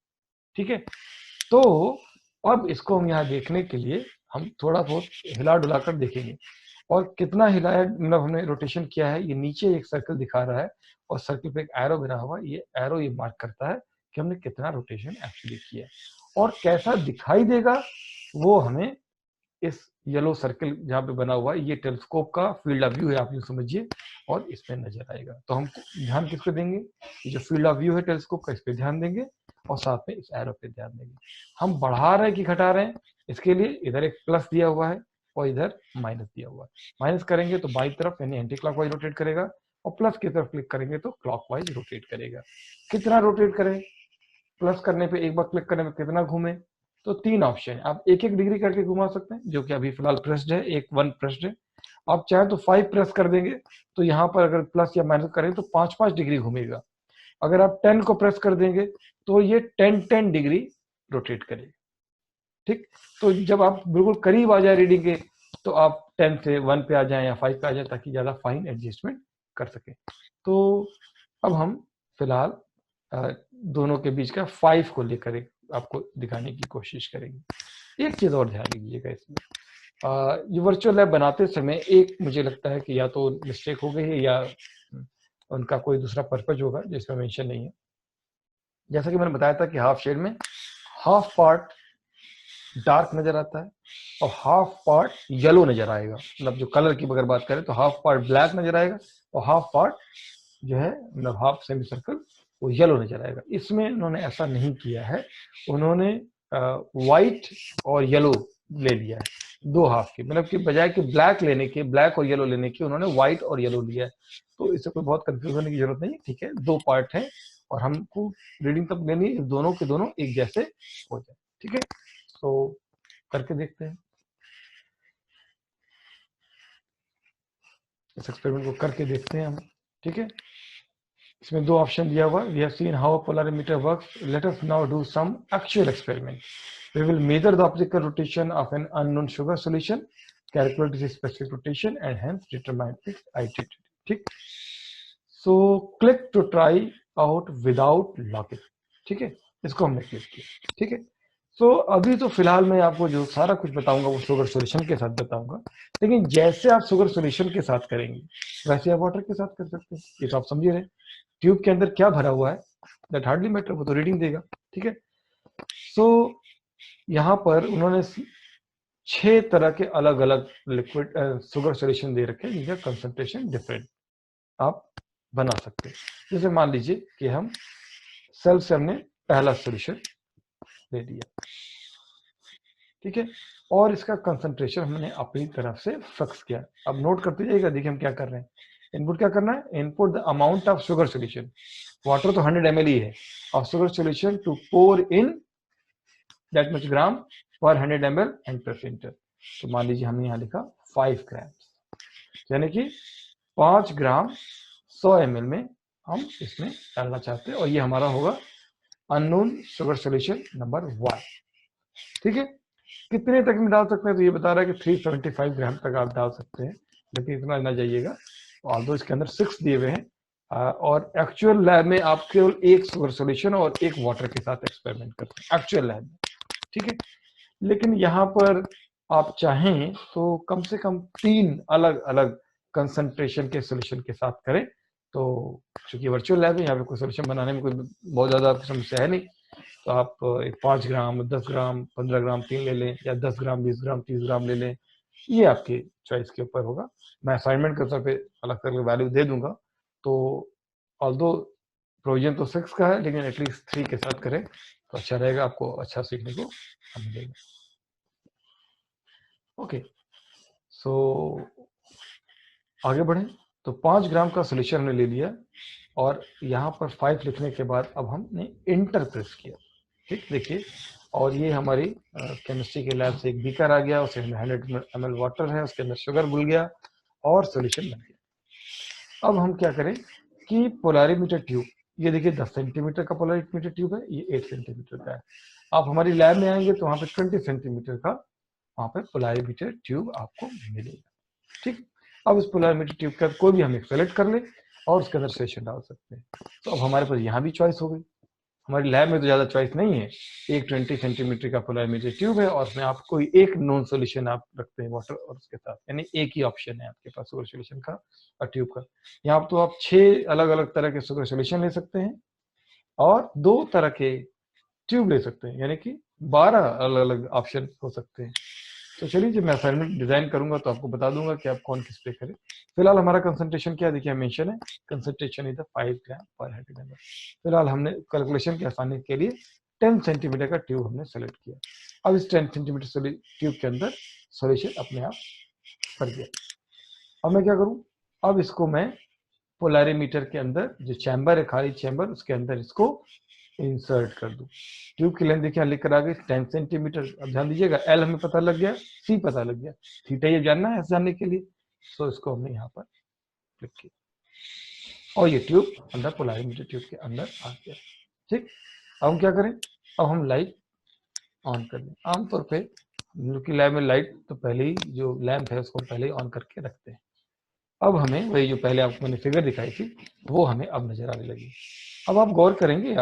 ठीक है। तो अब इसको हम यहाँ देखने के लिए हम थोड़ा बहुत हिला डुला कर देखेंगे, और कितना हिलाया, मतलब हमने रोटेशन किया है, ये नीचे एक सर्कल दिखा रहा है और सर्कल पे एक एरो बना हुआ, ये एरो ये मार्क करता है कि हमने कितना रोटेशन एक्चुअली किया है, और कैसा दिखाई देगा वो हमें इस येलो सर्कल जहाँ पे बना हुआ है, ये टेलीस्कोप का फील्ड ऑफ व्यू है, आप यूँ समझिए, और इसमें नजर आएगा। तो हम ध्यान किस पे देंगे, ये जो फील्ड ऑफ व्यू है टेलीस्कोप का, इस पे ध्यान देंगे, और साथ में इस एरो पे ध्यान देंगे। हम बढ़ा रहे हैं कि घटा रहे हैं, इसके लिए इधर एक प्लस दिया हुआ है और इधर माइनस दिया हुआ है। माइनस करेंगे तो बाई तरफ यानी एंटी क्लॉकवाइज रोटेट करेगा, और प्लस की तरफ क्लिक करेंगे तो क्लॉकवाइज रोटेट करेगा। कितना रोटेट करें, प्लस करने पे एक बार क्लिक करने में कितना घूमे, तो 3 ऑप्शन है, आप 1-1 डिग्री करके घुमा सकते हैं, जो कि अभी फिलहाल प्रेस्ड है, 1 प्रेस्ड है। आप चाहे तो 5 प्रेस कर देंगे, तो यहाँ पर अगर प्लस या माइनस करें तो 5-5 डिग्री घूमेगा। अगर आप 10 को प्रेस कर देंगे तो ये 10-10 डिग्री रोटेट करेगा, ठीक। तो जब आप बिल्कुल करीब आ जाए रीडिंग के, तो आप 10 से 1 पे आ जाए या 5 पे आ जाए, ताकि ज्यादा फाइन एडजस्टमेंट कर सके। तो अब हम फिलहाल दोनों के बीच का 5 को लेकर आपको दिखाने की कोशिश करेंगे। एक चीज और ध्यान दीजिएगा इसमें, ये वर्चुअल लैब बनाते समय एक मुझे लगता है कि या तो मिस्टेक हो गई है या उनका कोई दूसरा पर्पज होगा जिसमें मेंशन नहीं है। जैसा कि मैंने बताया था कि हाफ शेड में हाफ पार्ट डार्क नजर आता है और हाफ पार्ट येलो नजर आएगा, मतलब जो कलर की अगर बात करें तो हाफ पार्ट ब्लैक नजर आएगा और हाफ पार्ट जो है मतलब हाफ सेमी सर्कल वो येलो नजर आएगा। इसमें उन्होंने ऐसा नहीं किया है, उन्होंने व्हाइट और येलो ले लिया है, दो हाफ की, मतलब कि बजाय कि ब्लैक लेने के, ब्लैक और येलो लेने की, उन्होंने व्हाइट और येलो लिया है। तो इससे कोई बहुत कंफ्यूज होने की जरूरत नहीं, ठीक है, दो पार्ट है और हमको रीडिंग तब लेनी है दोनों के दोनों एक जैसे हो जाए, ठीक है। तो करके देखते हैं, इस एक्सपेरिमेंट को करके देखते हैं हम, ठीक है। इसमें दो ऑप्शन दिया हुआ, we have seen how polarimeter works, let us now do some actual experiment. We will measure the optical rotation of an unknown sugar solution, calculate its specific rotation and hence determine its identity, ठीक। So click to try out without login, ठीक है, इसको हमने click किया, ठीक है। सो अभी तो फिलहाल मैं आपको जो सारा कुछ बताऊंगा वो शुगर सॉल्यूशन के साथ बताऊंगा, लेकिन जैसे आप शुगर सॉल्यूशन के साथ करेंगे वैसे आप वाटर के साथ कर सकते हैं, ये तो आप समझिए रहे। ट्यूब के अंदर क्या भरा हुआ है दैट हार्डली मैटर, वो तो रीडिंग देगा, ठीक है। सो यहाँ पर उन्होंने 6 तरह के अलग अलग लिक्विड शुगर सॉल्यूशन दे रखे हैं जिनका कंसंट्रेशन डिफरेंट आप बना सकते हैं। जैसे मान लीजिए कि हम सेल से हमने पहला सॉल्यूशन ले लिया, ठीक है, और इसका कंसंट्रेशन हमने अपनी तरफ से फिक्स किया। अब नोट करते जाइएगा, देखिए हम क्या कर रहे हैं। इनपुट क्या करना है, input the amount of sugar solution, water तो 100 ml ही है, और sugar solution to pour in that much gram पर 100 ml एंड per लीटर। तो मान लीजिए हमने यहाँ लिखा 5 ग्राम, यानी कि 5 ग्राम 100 ml में हम इसमें डालना चाहते हैं, और ये हमारा होगा अननोन शुगर सोल्यूशन नंबर 1। ठीक है, कितने तक में डाल सकते हैं, तो ये बता रहा है कि 375 ग्राम तक आप डाल सकते हैं, लेकिन इतना ना जाइएगा। ऑल्दो इसके अंदर 6 दिए हुए हैं, और एक्चुअल लैब में आप केवल एक शुगर सोल्यूशन और एक वाटर के साथ एक्सपेरिमेंट करते हैं एक्चुअल लैब में। ठीक है, लेकिन यहाँ पर आप चाहें तो कम से कम 3 अलग अलग कंसंट्रेशन के सोल्यूशन के साथ करें। तो चूंकि वर्चुअल लैब है, यहाँ पे कोई सोल्यूशन बनाने में कोई बहुत ज़्यादा समस्या है नहीं, तो आप 5 ग्राम 10 ग्राम 15 ग्राम 3 ले लें, या 10 ग्राम 20 ग्राम 30 ग्राम ले लें, ये आपकी चॉइस के ऊपर होगा। मैं असाइनमेंट के तौर पे अलग अलग वैल्यू दे दूंगा। तो ऑल्दो प्रोविजन तो 6 का है, लेकिन एटलीस्ट 3 के साथ करें तो अच्छा रहेगा, आपको अच्छा सीखने को मिलेगा। ओके, सो आगे बढ़ें। तो 5 ग्राम का सोल्यूशन हमने ले लिया, और यहाँ पर 5 लिखने के बाद अब हमने इंटर प्रेस किया। ठीक, देखिए, और ये हमारी केमिस्ट्री के लैब से एक बीकर आ गया, उसके अंदर 100 ml वाटर है, उसके अंदर शुगर घुल गया और सोल्यूशन बन गया। अब हम क्या करें कि पोलैरिमीटर ट्यूब, ये देखिए 10 सेंटीमीटर का पोलैरिमीटर ट्यूब है, ये 8 सेंटीमीटर का है। आप हमारी लैब में आएंगे तो वहाँ पे 20 सेंटीमीटर का वहाँ पे पोलैरिमीटर ट्यूब आपको मिलेगा। ठीक, अब इस पोलैरिमीटर ट्यूब का कोई भी हम एक सेलेक्ट कर ले और उसके अंदर सोल्यूशन डाल सकते हैं। तो अब हमारे पास यहाँ भी चॉइस हो गई। हमारी लैब में तो ज़्यादा चॉइस नहीं है, एक 20 सेंटीमीटर का पोलैरिमीटर ट्यूब है, और उसमें आप कोई एक नॉन सोल्यूशन आप रखते हैं वाटर और उसके साथ, यानी एक ही ऑप्शन है आपके पास शुगर सोल्यूशन का और ट्यूब का। यहाँ तो आप 6 अलग अलग तरह के शुगर सोल्यूशन ले सकते हैं और 2 तरह के ट्यूब ले सकते हैं, यानी कि 12 अलग अलग ऑप्शन हो सकते हैं। तो चलिए, जब मैं असाइनमेंट डिजाइन करूंगा तो आपको बता दूंगा कि आप कौन किस पे करें। फिलहाल हमारा कंसंट्रेशन क्या देखिए मेंशन है, कंसंट्रेशन इज 5 ग्राम पर 100 ml। फिलहाल हमने कैलकुलेशन के आसानी के लिए 10 सेंटीमीटर का ट्यूब हमने सेलेक्ट किया। अब इस 10 सेंटीमीटर ट्यूब के अंदर सोल्यूशन अपने आप भर गया। अब मैं क्या करूं, अब इसको मैं पोलैरिमीटर के अंदर जो चैम्बर है, खाली चैम्बर, उसके अंदर इसको इंसर्ट कर दूं। ट्यूब की लेंथ देखिए लिख कर आ गई 10 सेंटीमीटर। अब ध्यान दीजिएगा, एल हमें पता लग गया, सी पता लग गया, थीटा ये जानना है जानने के लिए, तो इसको हमने यहाँ पर क्लिक किया और ये ट्यूब अंदर पोलैरिमीटर ट्यूब के अंदर आ गया। ठीक, अब हम क्या करें, अब हम लाइट ऑन कर दें। आमतौर पे क्योंकि लैब में लाइट तो पहले ही जो लैंप है उसको पहले ही ऑन करके रखते हैं। अब हमें वही जो पहले आपको मैंने फिगर दिखाई थी वो हमें अब नजर आने लगी। अब आप गौर करेंगे,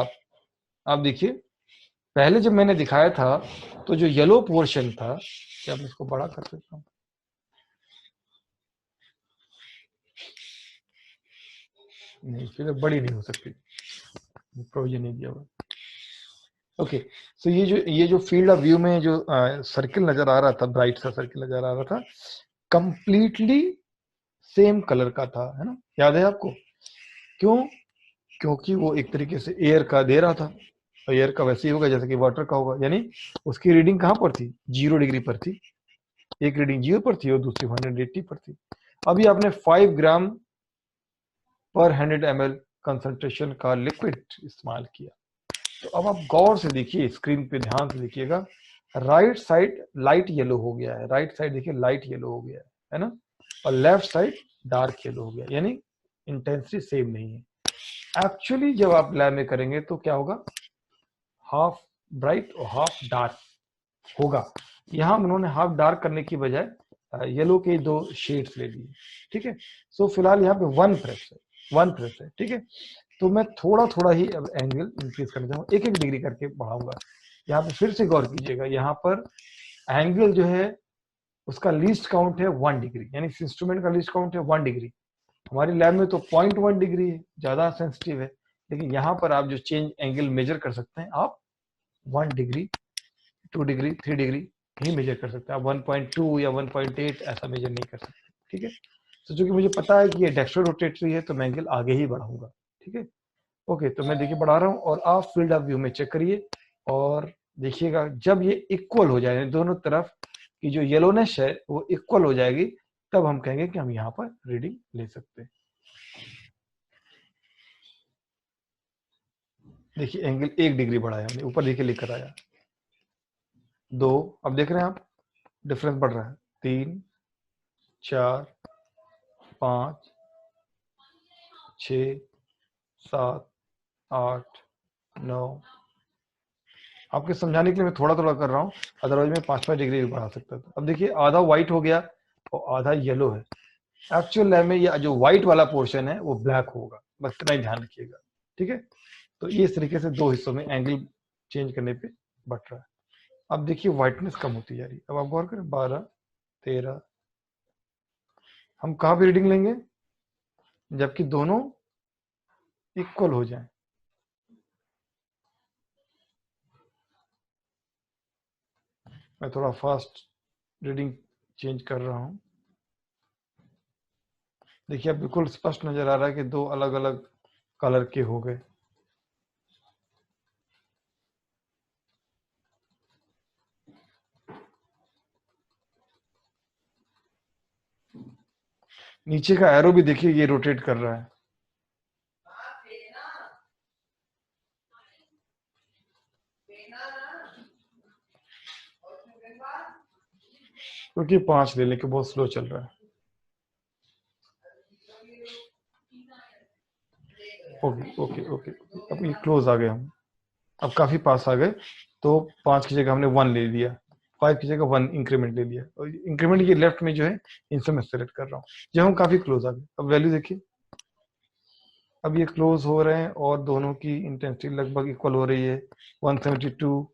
आप देखिए, पहले जब मैंने दिखाया था तो जो येलो पोर्शन था, क्या मैं इसको बड़ा कर सकता हूँ, नहीं फिगर बड़ी नहीं हो सकती, प्रोविजन नहीं दिया हुआ। ओके, सो ये जो फील्ड ऑफ व्यू में जो सर्किल नजर आ रहा था, ब्राइट सा सर्किल नजर आ रहा था, कंप्लीटली सेम कलर का था, है ना, याद है आपको? क्यों? क्योंकि वो एक तरीके से एयर का दे रहा था, और एयर का वैसे ही होगा जैसे कि वाटर का होगा, यानी उसकी रीडिंग कहाँ पर थी, 0 डिग्री पर थी। एक रीडिंग 0 पर थी और दूसरी 180 पर थी। अभी आपने 5 ग्राम पर 100 ml कंसंट्रेशन का लिक्विड इस्तेमाल किया। तो अब आप गौर से देखिए, स्क्रीन पे ध्यान से देखिएगा, राइट साइड लाइट येलो हो गया है, राइट साइड देखिए लाइट येलो हो गया है ना, और लेफ्ट साइड डार्क येलो हो गया, यानी इंटेंसिटी सेम नहीं है। एक्चुअली जब आप लैब में करेंगे तो क्या होगा, हाफ ब्राइट और हाफ डार्क होगा। यहाँ उन्होंने हाफ डार्क करने की बजाय येलो के 2 शेड्स ले लिए। ठीक है, सो फिलहाल यहाँ पे 1 प्रेस है। ठीक है, तो मैं थोड़ा थोड़ा ही अब एंगल इंक्रीज करना चाहूंगा, 1-1 डिग्री करके बढ़ाऊंगा। यहाँ पे फिर से गौर कीजिएगा, यहाँ पर एंगल जो है उसका लीस्ट काउंट है 1 डिग्री, यानी इस इंस्ट्रूमेंट का लीस्ट काउंट है 1 डिग्री। हमारी लैब में तो 0.1 डिग्री है, ज्यादा सेंसिटिव है, लेकिन यहाँ पर आप जो चेंज एंगल मेजर कर सकते हैं, आप 1 डिग्री 2 डिग्री 3 डिग्री ही मेजर कर सकते हैं, आप 1.2 या 1.8 ऐसा मेजर नहीं कर सकते। ठीक है, तो चूंकि मुझे पता है कि ये डेक्स्ट्रो रोटेटरी है तो मैं एंगल आगे ही बढ़ाऊंगा। ठीक है, ओके, तो मैं देखिए बढ़ा रहा हूँ, और आप फील्ड ऑफ व्यू में चेक करिए और देखिएगा, जब ये इक्वल हो जाए, दोनों तरफ की जो येलोनेस है वो इक्वल हो जाएगी, तब हम कहेंगे कि हम यहाँ पर रीडिंग ले सकते हैं। देखिए एंगल 1 डिग्री बढ़ाया हमने, ऊपर देखिए लिखकर आया, 2, अब देख रहे हैं आप डिफरेंस बढ़ रहा है, 3, 4, 5, 6, 7, 8, 9। आपके समझाने के लिए मैं थोड़ा थोड़ा कर रहा हूँ, अदरवाइज मैं 5-5 डिग्री भी बढ़ा सकता था। अब देखिए आधा व्हाइट हो गया और आधा येलो है। एक्चुअल लैब में ये जो व्हाइट वाला पोर्शन है वो ब्लैक होगा, बस इतना ही ध्यान रखिएगा, ठीक है। तो इस तरीके से 2 हिस्सों में एंगल चेंज करने पे बढ़ रहा है। अब देखिए व्हाइटनेस कम होती जा रही है। अब आप गौर करें, 12, 13, हम कहाँ पे रीडिंग लेंगे जबकि दोनों इक्वल हो जाएं। मैं थोड़ा फास्ट रीडिंग चेंज कर रहा हूं। देखिए अब बिल्कुल स्पष्ट नजर आ रहा है कि 2 अलग अलग कलर के हो गए। नीचे का एरो भी देखिए ये रोटेट कर रहा है। क्योंकि 5 ले लेके बहुत स्लो चल रहा है। ओके ओके ओके, अब ये क्लोज आ गए हम, अब काफी पास आ गए। तो 5 की जगह हमने 1 ले लिया, 5 की जगह 1 इंक्रीमेंट ले लिया, और इंक्रीमेंट ये लेफ्ट में जो है इनसे मैं सेलेक्ट कर रहा हूँ। जब हम काफी क्लोज आ गए, अब वैल्यू देखिए, अब ये क्लोज हो रहे हैं और दोनों की इंटेंसिटी लगभग इक्वल हो रही है, 172,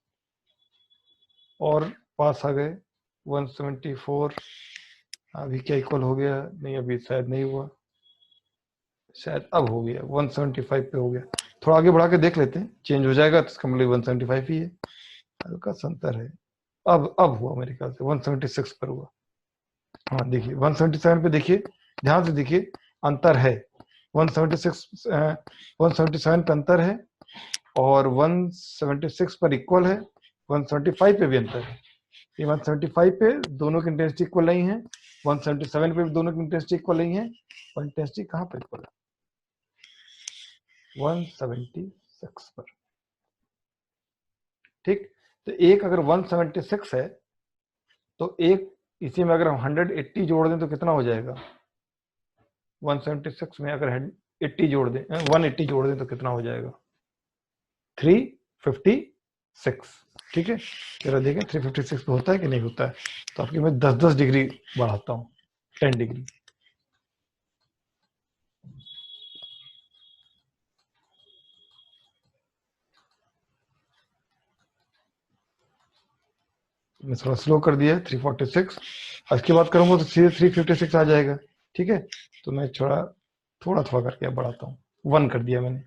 और पास आ गए 174। अभी क्या इक्वल हो गया? नहीं, अभी शायद नहीं हुआ, शायद अब हो गया, 175 पे हो गया। थोड़ा आगे बढ़ा के देख लेते हैं, चेंज हो जाएगा तो इसका मतलब 175 ही है, हल्का सा अंतर है। अब हुआ मेरे ख्याल से 176 पर हुआ। हाँ देखिए 177 पे देखिए, ध्यान से देखिए, अंतर है। 176 177 पे अंतर है और 176 पर इक्वल है, 175 पे भी अंतर है। ये 175 पे दोनों की इंटेंसिटी इक्वल नहीं है, 177 पे भी दोनों की इंटेंसिटी इक्वल नहीं है, और इंटेंसिटी कहाँ पर इक्वल है? 176 पर, ठीक। तो एक अगर 176 है तो एक इसी में अगर हम 180 जोड़ दें तो कितना हो जाएगा? 176 में अगर 80 जोड़ दें 180 जोड़ दें तो कितना हो जाएगा? 356, ठीक है। जरा देखें 356 होता है कि नहीं होता है। तो आपकी मैं 10-10 डिग्री बढ़ाता हूँ, 10 डिग्री। मैं थोड़ा स्लो कर दिया 346, इसके बाद करूंगा तो सीधे 356 आ जाएगा, ठीक है। तो मैं थोड़ा थोड़ा थोड़ा करके बढ़ाता हूँ, 1 कर दिया मैंने।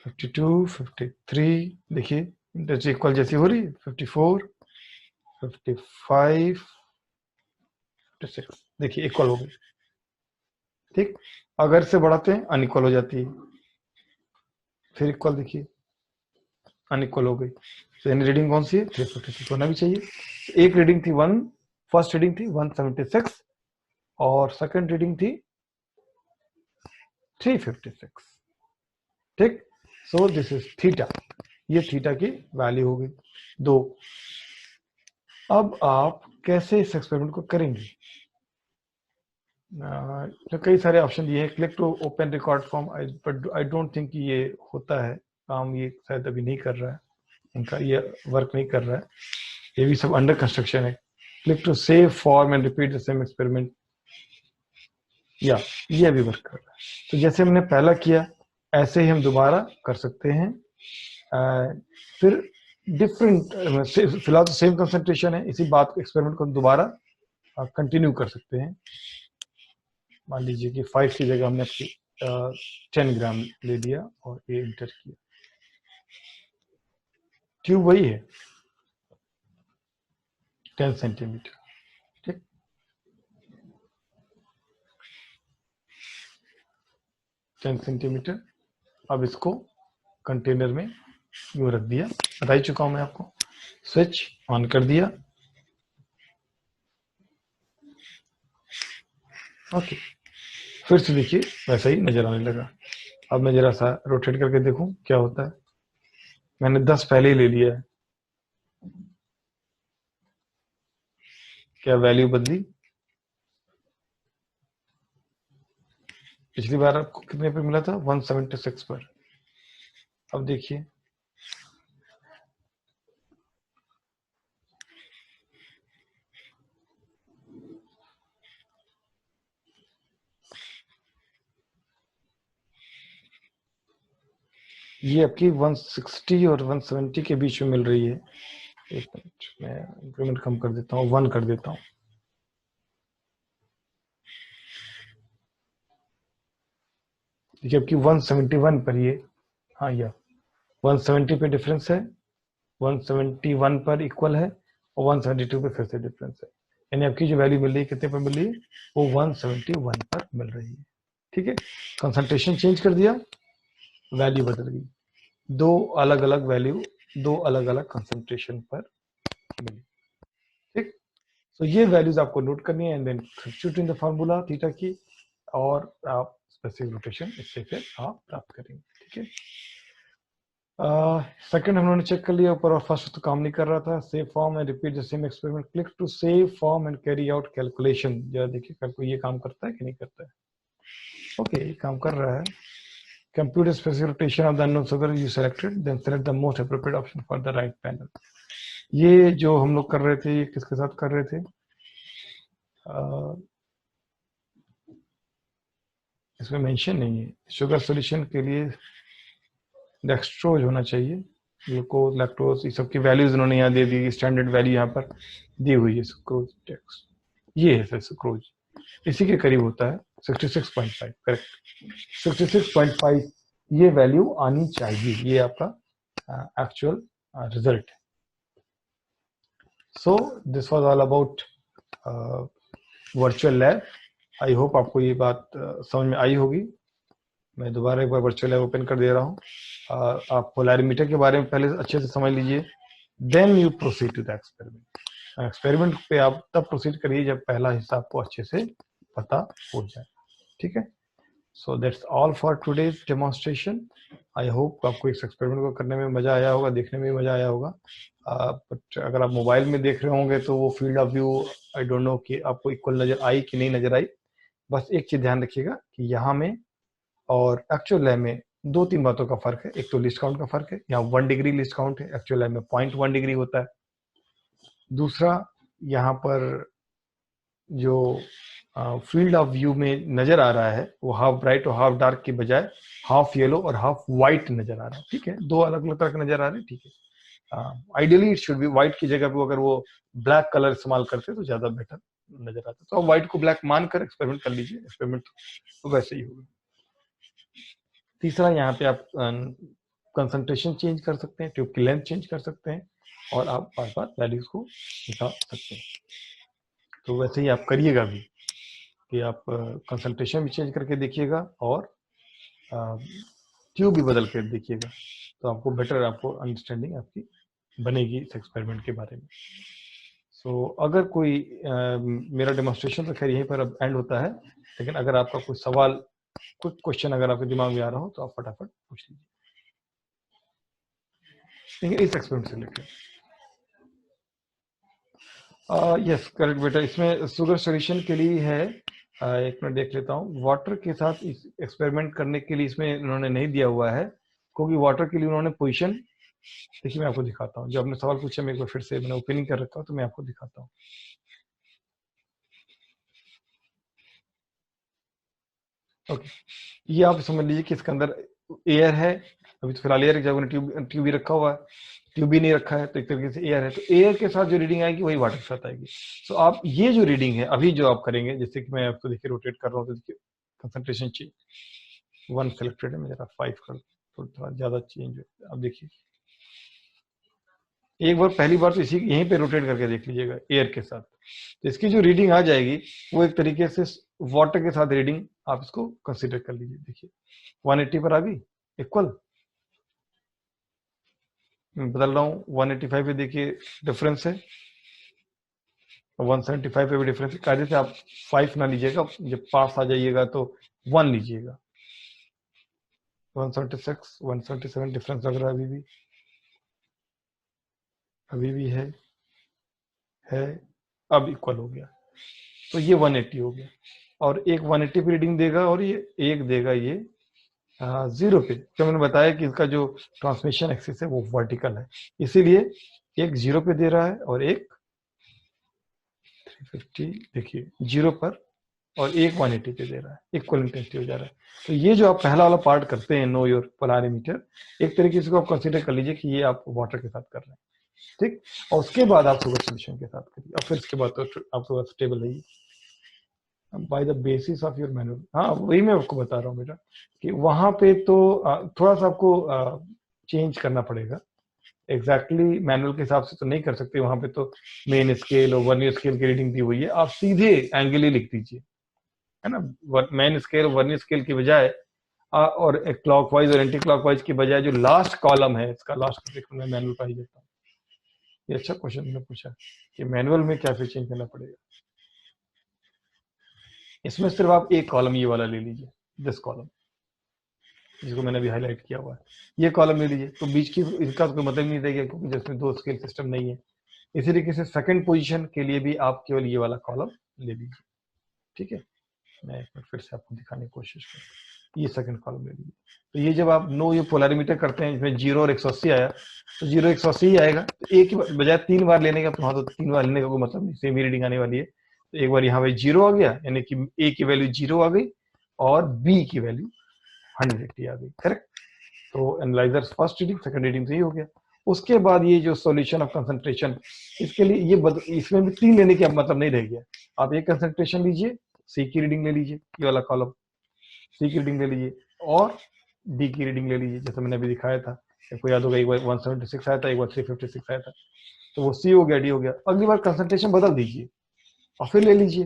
52, 53, देखिए इंटेंसिटी इक्वल जैसी हो रही है, 54, 55, 56, देखिए इक्वल हो गई, ठीक। अगर से बढ़ाते हैं अनइक्वल हो जाती है, फिर इक्वल, देखिए अनइक्वल हो गई। तो यानी रीडिंग कौन सी है? 356 होना भी चाहिए। एक रीडिंग थी 1, फर्स्ट रीडिंग थी 176 और सेकंड रीडिंग थी 356, ठीक। सो दिस इज थीटा, ये थीटा की वैल्यू हो गई 2। अब आप कैसे इस एक्सपेरिमेंट को करेंगे? तो कई सारे ऑप्शन दिए हैं, click to open record form, I don't think ये होता है काम, ये शायद अभी नहीं कर रहा है, इनका ये वर्क नहीं कर रहा है, ये भी सब अंडर कंस्ट्रक्शन है। Click to save form and repeat the same experiment, या ये अभी वर्क कर रहा है। तो जैसे हमने पहला किया ऐसे ही हम दोबारा कर सकते हैं। फिर डिफरेंट, फिलहाल तो सेम कंसंट्रेशन है, इसी बात को एक्सपेरिमेंट को दोबारा कंटिन्यू कर सकते हैं। मान लीजिए कि 5 की जगह हमने 10 ग्राम ले लिया और ये इंटर किया, ट्यूब वही है 10 सेंटीमीटर, ठीक। 10 सेंटीमीटर। अब इसको कंटेनर में यूं रख दिया, बता ही चुका हूं मैं आपको। स्विच ऑन कर दिया, ओके। फिर से देखिए वैसा ही नजर आने लगा। अब मैं जरा सा रोटेट करके देखूं क्या होता है। मैंने 10 पहले ही ले लिया है, क्या वैल्यू बदली? पिछली बार आपको कितने पे मिला था? 176 पर। अब देखिए, ये आपकी 160 और 170 के बीच में मिल रही है। एक मिनट, मैं इंक्रीमेंट कम कर देता हूँ, 1 कर देता हूँ। देखिए आपकी 171 पर ये, हाँ ये 170 पे डिफरेंस है, 171 पर इक्वल है, और 172 पे फिर से डिफरेंस है। यानी आपकी जो वैल्यू मिल रही है कितने पर मिल रही है? वो 171 पर मिल रही है। ठीक है, कंसंट्रेशन चेंज कर दिया, वैल्यू बदल गई। दो अलग अलग वैल्यू, दो अलग अलग कंसंट्रेशन पर मिली। ठीक, तो ये वैल्यूज आपको नोट करनी है and then substitute in the formula theta की, और आप स्पेसिफिक रोटेशन इससे फिर आप प्राप्त करेंगे। ठीक है, सेकंड हमने चेक कर लिया ऊपर, और फर्स्ट तो काम नहीं कर रहा था। Save form and repeat the same experiment, click to save form and carry out calculation. जरा देखिए कल को ये काम करता है कि नहीं करता है। ओके, ये काम कर रहा है। Compute specific rotation of the unknown figure you selected, then select the most appropriate option for the right panel. ये जो हम लोग कर रहे थे, ये किसके साथ कर रहे थे? इसमें मेंशन नहीं है। शुगर सॉल्यूशन के लिए डेक्सट्रोज होना चाहिए, ग्लूकोज, लैक्टोज, ये सब की वैल्यूज इन्होंने यहाँ दे दी, स्टैंडर्ड वैल्यू यहाँ पर दी हुई है। सुक्रोज टेक्स, ये है सर सुक्रोज, इसी के करीब होता है 66.5, करेक्ट 66.5 ये वैल्यू आनी चाहिए। ये आपका एक्चुअल रिजल्ट है। So this was all about virtual lab. I hope आपको ये बात समझ में आई होगी। मैं दोबारा एक बार वर्चुअल लैब ओपन कर दे रहा हूँ। आप पोलैरिमीटर के बारे में पहले अच्छे से समझ लीजिए, then you proceed to the experiment. Experiment पे आप तब प्रोसीड करिए जब पहला हिस्सा आपको अच्छे से पता हो जाए। ठीक है, so that's all for today's demonstration. I hope आपको इस एक्सपेरिमेंट को करने में मजा आया होगा, देखने में भी मजा आया होगा। बट अगर आप मोबाइल में देख रहे होंगे तो वो field of view I don't know कि आपको इक्वल नजर आई कि नहीं नजर आई। बस एक चीज ध्यान रखिएगा कि यहाँ में और एक्चुअल लैब में दो तीन बातों का फर्क है। एक तो लिस्ट काउंट का फर्क है, यहाँ 1 डिग्री लिस्ट काउंट है, एक्चुअल लैब में 0.1 डिग्री होता है। दूसरा, यहाँ पर जो फील्ड ऑफ व्यू में नजर आ रहा है वो हाफ ब्राइट और हाफ डार्क की बजाय हाफ येलो और हाफ व्हाइट नजर आ रहा है। ठीक है, दो अलग अलग तरह के नजर आ रहे हैं। ठीक है, ideally it should be white की जगह पे अगर वो ब्लैक कलर इस्तेमाल करते तो ज्यादा बेटर नजर आता। तो आप व्हाइट को ब्लैक मानकर एक्सपेरिमेंट कर लीजिए, एक्सपेरिमेंट तो वैसे ही होगा। तीसरा, यहाँ पे आप कंसंट्रेशन चेंज कर सकते हैं, ट्यूब की लेंथ चेंज कर सकते हैं, और आप बार बार वैल्यूज को निकाल सकते हैं। तो वैसे ही आप करिएगा भी कि आप कंसंट्रेशन भी चेंज करके देखिएगा और ट्यूब भी बदल कर देखिएगा, तो आपको बेटर आपको अंडरस्टैंडिंग आपकी बनेगी इस एक्सपेरिमेंट के बारे में। सो अगर कोई मेरा डेमोन्स्ट्रेशन तो खैर यहीं पर अब एंड होता है, लेकिन अगर आपका कोई सवाल, कुछ क्वेश्चन अगर आपके दिमाग में आ रहा हो तो आप फटाफट पूछ लीजिए। ठीक है, इस एक्सपेरिमेंट से रिलेटेड। यस करेक्ट बेटा, इसमें शुगर सॉल्यूशन के लिए है। एक मिनट देख लेता हूँ। वाटर के साथ इस एक्सपेरिमेंट करने के लिए इसमें इन्होंने नहीं दिया हुआ है, क्योंकि वाटर के लिए उन्होंने पोजीशन, देखिए मैं आपको दिखाता हूँ। जो आपने सवाल पूछा मैं एक बार फिर से मैंने ओपनिंग कर रखा हूँ, तो मैं आपको दिखाता हूँ। ओके, ये आप समझ लीजिए कि इसके अंदर एयर है। अभी तो फिलहाल एयर की जगह ट्यूब ही रखा हुआ है, ट्यूब ही नहीं रखा है, तो एक तरीके से एयर है। तो एयर के साथ जो रीडिंग आएगी वही वाटर के साथ आएगी। तो आप ये जो रीडिंग है अभी जो आप करेंगे, जैसे कि मैं आपको देखिए रोटेट कर रहा हूँ, तो देखिए कंसंट्रेशन चेंज 1 सेलेक्टेड है, मैं जरा 5 कर, तो थोड़ा ज्यादा चेंज है। अब देखिए एक बार, पहली बार तो इसी यहीं पे रोटेट करके देख लीजिएगा एयर के साथ, तो इसकी जो रीडिंग आ जाएगी वो एक तरीके से वाटर के साथ रीडिंग आप इसको कंसीडर कर लीजिए। देखिए 180 पर आ गई इक्वल, मैं बदल रहा हूँ 185 पे, देखिए डिफरेंस है, 175 पे भी डिफरेंस है। कायदे से आप 5 ना लीजिएगा, जब पास आ जाइएगा तो 1 लीजिएगा। 176 177 डिफरेंस लग रहा है अभी भी। अभी भी है, अब इक्वल हो गया, तो ये 180 हो गया, और एक 180 पे रीडिंग देगा और ये एक देगा ये 0 पे, जो मैंने बताया कि इसका जो ट्रांसमिशन एक्सिस है वो वर्टिकल है, इसीलिए एक 0 पे दे रहा है और एक 350 देखिए 0 पर, और एक 180 पे दे रहा है, इक्वल इंटेंसिटी हो जा रहा है। तो ये जो आप पहला वाला पार्ट करते हैं, नो योर पोलरिमीटर, एक तरीके से आप कंसीडर कर लीजिए कि ये आप वाटर के साथ कर रहे हैं, ठीक, और उसके बाद आप सुगर सोल्यूशन के साथ करिए, और फिर उसके बाद तो आपके पास टेबल है by the basis of your manual. हाँ, वही मैं आपको बता रहा हूँ बेटा कि वहां पे तो थोड़ा सा आपको चेंज करना पड़ेगा, एग्जैक्टली मैनुअल के हिसाब से तो नहीं कर सकते, वहां पे तो मेन स्केल और वर्नियर स्केल की रीडिंग दी हुई है, आप सीधे एंगल ही लिख दीजिए, है ना, मेन स्केल वर्नियर स्केल की बजाय और क्लॉकवाइज और एंटी क्लॉकवाइज की बजाय जो लास्ट कॉलम है इसका, लास्ट में मैनुअल का ही देता हूँ। ये अच्छा क्वेश्चन मैंने पूछा कि मैनुअल में क्या फिर चेंज करना पड़ेगा। इसमें सिर्फ आप एक कॉलम ये वाला ले लीजिए, दिस कॉलम जिसको मैंने अभी हाईलाइट किया हुआ है, ये कॉलम ले लीजिए, तो बीच की इसका कोई मतलब नहीं रहेगा क्योंकि जिसमें दो स्केल सिस्टम नहीं है। इसी तरीके से सेकंड पोजीशन के लिए भी आप केवल ये वाला कॉलम ले लीजिए, ठीक है। मैं एक मिनट फिर से आपको दिखाने की कोशिश करूँ, ये सेकंड कॉलम ले लीजिए, तो ये जब आप नो ये पोलरिमीटर करते हैं इसमें 0 और 180 आया, तो 0 180 ही आएगा, तो एक बजाय 3 बार लेने का, तो वहां तो 3 बार लेने का कोई मतलब नहीं, सेम ही रीडिंग आने वाली है। तो एक बार यहाँ पे 0 आ गया, यानी कि ए की वैल्यू 0 आ गई और बी की वैल्यू 180 आ गई, करेक्ट। तो analyser first reading second reading से ही हो गया। उसके बाद ये जो सॉल्यूशन ऑफ कंसंट्रेशन, इसके लिए ये इसमें भी 3 लेने की अब मतलब नहीं रह गया, आप एक कंसंट्रेशन लीजिए, सी की रीडिंग ले लीजिए, ये वाला कॉलम सी की रीडिंग ले लीजिए, और डी की रीडिंग ले लीजिए, जैसे मैंने अभी दिखाया था, आपको याद होगा एक बार 176 आया था, एक बार 356 आया था, तो वो सी हो गया, डी हो गया। अगली बार कंसंट्रेशन बदल दीजिए और फिर ले लीजिए,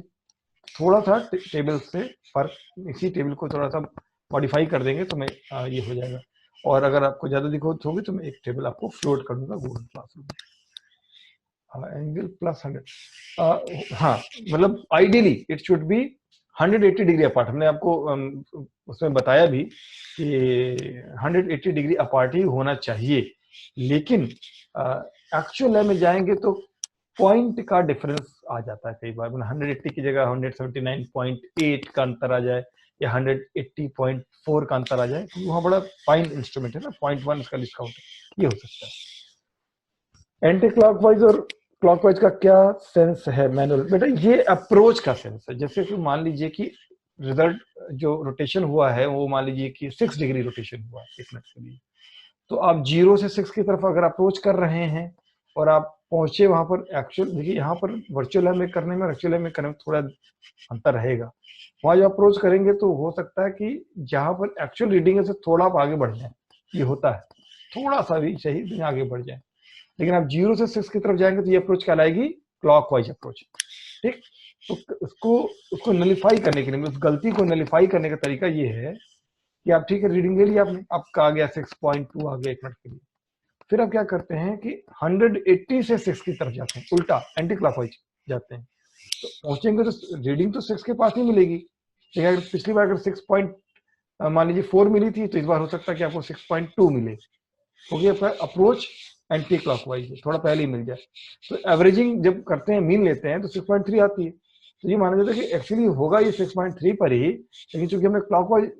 थोड़ा सा टेबल से फर्क, इसी टेबल को थोड़ा सा मॉडिफाई कर देंगे तो मैं ये हो जाएगा। और अगर आपको ज्यादा दिक्कत होगी तो मैं एक टेबल आपको फ्लोट कर दूंगा गूगल क्लासरूम में। एंगल प्लस 100, हाँ, मतलब ideally it should be 180 degree apart. हमने आपको उसमें बताया भी कि 180 डिग्री अपार्ट ही होना चाहिए, लेकिन एक्चुअल में जाएंगे तो पॉइंट का डिफरेंस आ जाता है कई बार, 180 की जगह 179.8 का अंतर आ जाए या 180.4 का अंतर आ जाए, क्योंकि वहां बड़ा फाइन इंस्ट्रूमेंट है ना, 0.1 इसका डिस्काउंट है, ये हो सकता है। एंटी क्लॉकवाइज और क्लॉकवाइज का क्या सेंस है मैनुअल बेटा, ये अप्रोच का सेंस है। जैसे कि मान लीजिए कि रिजल्ट जो रोटेशन हुआ है वो मान लीजिए कि 6 डिग्री रोटेशन हुआ है एक मिनट के लिए, तो आप 0 से 6 की तरफ अगर अप्रोच कर रहे हैं और आप पहुंचे वहां पर, एक्चुअल देखिए यहाँ पर वर्चुअल लैब में करने में एक्चुअल लैब में करने में थोड़ा अंतर रहेगा। वहां जब अप्रोच करेंगे तो हो सकता है कि जहां पर एक्चुअल रीडिंग है से थोड़ा आप आगे बढ़ जाए, ये होता है, थोड़ा सा भी सही आगे बढ़ जाए। लेकिन आप 0 से 6 की तरफ जाएंगे तो ये अप्रोच कहलाएगी क्लॉकवाइज अप्रोच, ठीक। तो उसको उसको नलिफाई करने के लिए, उस गलती को नलिफाई करने का तरीका ये है कि आप ठीक है रीडिंग ले लिया आपने, आपका आ गया 6.2 आ गया एक मिनट के लिए, फिर आप क्या करते हैं कि 180 से 6 की तरफ जाते हैं, उल्टा एंटी क्लॉकवाइज जाते हैं, तो पहुंचेंगे तो रीडिंग तो 6 के पास ही मिलेगी, लेकिन अगर पिछली बार अगर 6 पॉइंट मान लीजिए 4 मिली थी, तो इस बार हो सकता है कि आपको 6.2 मिले, क्योंकि आपका अप्रोच एंटी क्लॉकवाइज है, थोड़ा पहले ही मिल जाए। तो एवरेजिंग जब करते हैं, मीन लेते हैं, तो 6.3 आती है, तो ये माना जाता है कि एक्चुअली होगा ये 6.3 पर ही, लेकिन चूंकि हमने क्लॉकवाइज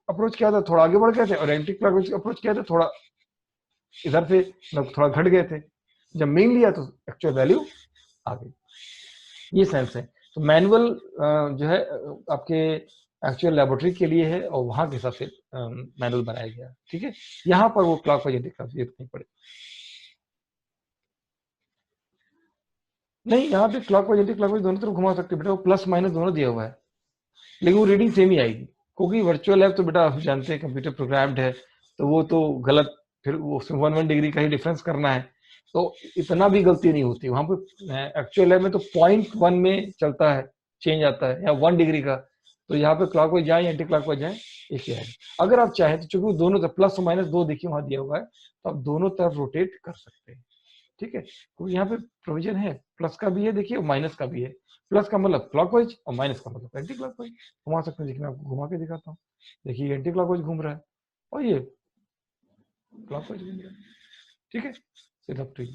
अप्रोच किया था थोड़ा आगे बढ़ गए थे, और एंटी क्लॉकवाइज अप्रोच किया था थोड़ा इधर से थोड़ा घट गए थे, जब मीन लिया तो एक्चुअल वैल्यू आ गई, ये सेंस है। तो मैनुअल जो है आपके एक्चुअल लेबोरेटरी के लिए है और वहां के हिसाब से मैनुअल बनाया गया, ठीक है। यहाँ पर वो क्लॉकवाइज जरूरत नहीं पड़ेगी, नहीं यहाँ पे क्लॉकवाइज एंटी क्लॉकवाइज दोनों तरफ घुमा सकते बेटा, वो प्लस माइनस दोनों दिया हुआ है, लेकिन वो रीडिंग सेम ही आएगी, क्योंकि वर्चुअल लैब तो बेटा आप जानते हैं कंप्यूटर प्रोग्राम्ड है, तो वो तो गलत, फिर वो उसमें 1 डिग्री का ही डिफरेंस करना है, तो इतना भी गलती नहीं होती वहां पर। एक्चुअल लैब में तो 0.1 में चलता है, चेंज आता है, या 1 डिग्री का, तो यहाँ पे क्लॉकवाइज जाए एंटी क्लॉकवाइज जाए एक ही आएगा। अगर आप चाहें तो चूंकि दोनों तरफ प्लस और माइनस दो देखिए वहां दिया हुआ है, तो आप दोनों तरफ रोटेट कर सकते हैं, ठीक है, क्योंकि यहाँ पे प्रोविजन है, प्लस का भी है देखिए और माइनस का भी है, प्लस का मतलब क्लॉकवाइज और माइनस का मतलब एंटी क्लॉकवाइज, घुमा सकते हैं। देखिए मैं आपको घुमा के दिखाता हूँ, देखिए एंटी क्लॉकवाइज घूम रहा है और ये क्लॉकवाइज घूम रहा है, ठीक है, सिर्फ अप टू यू।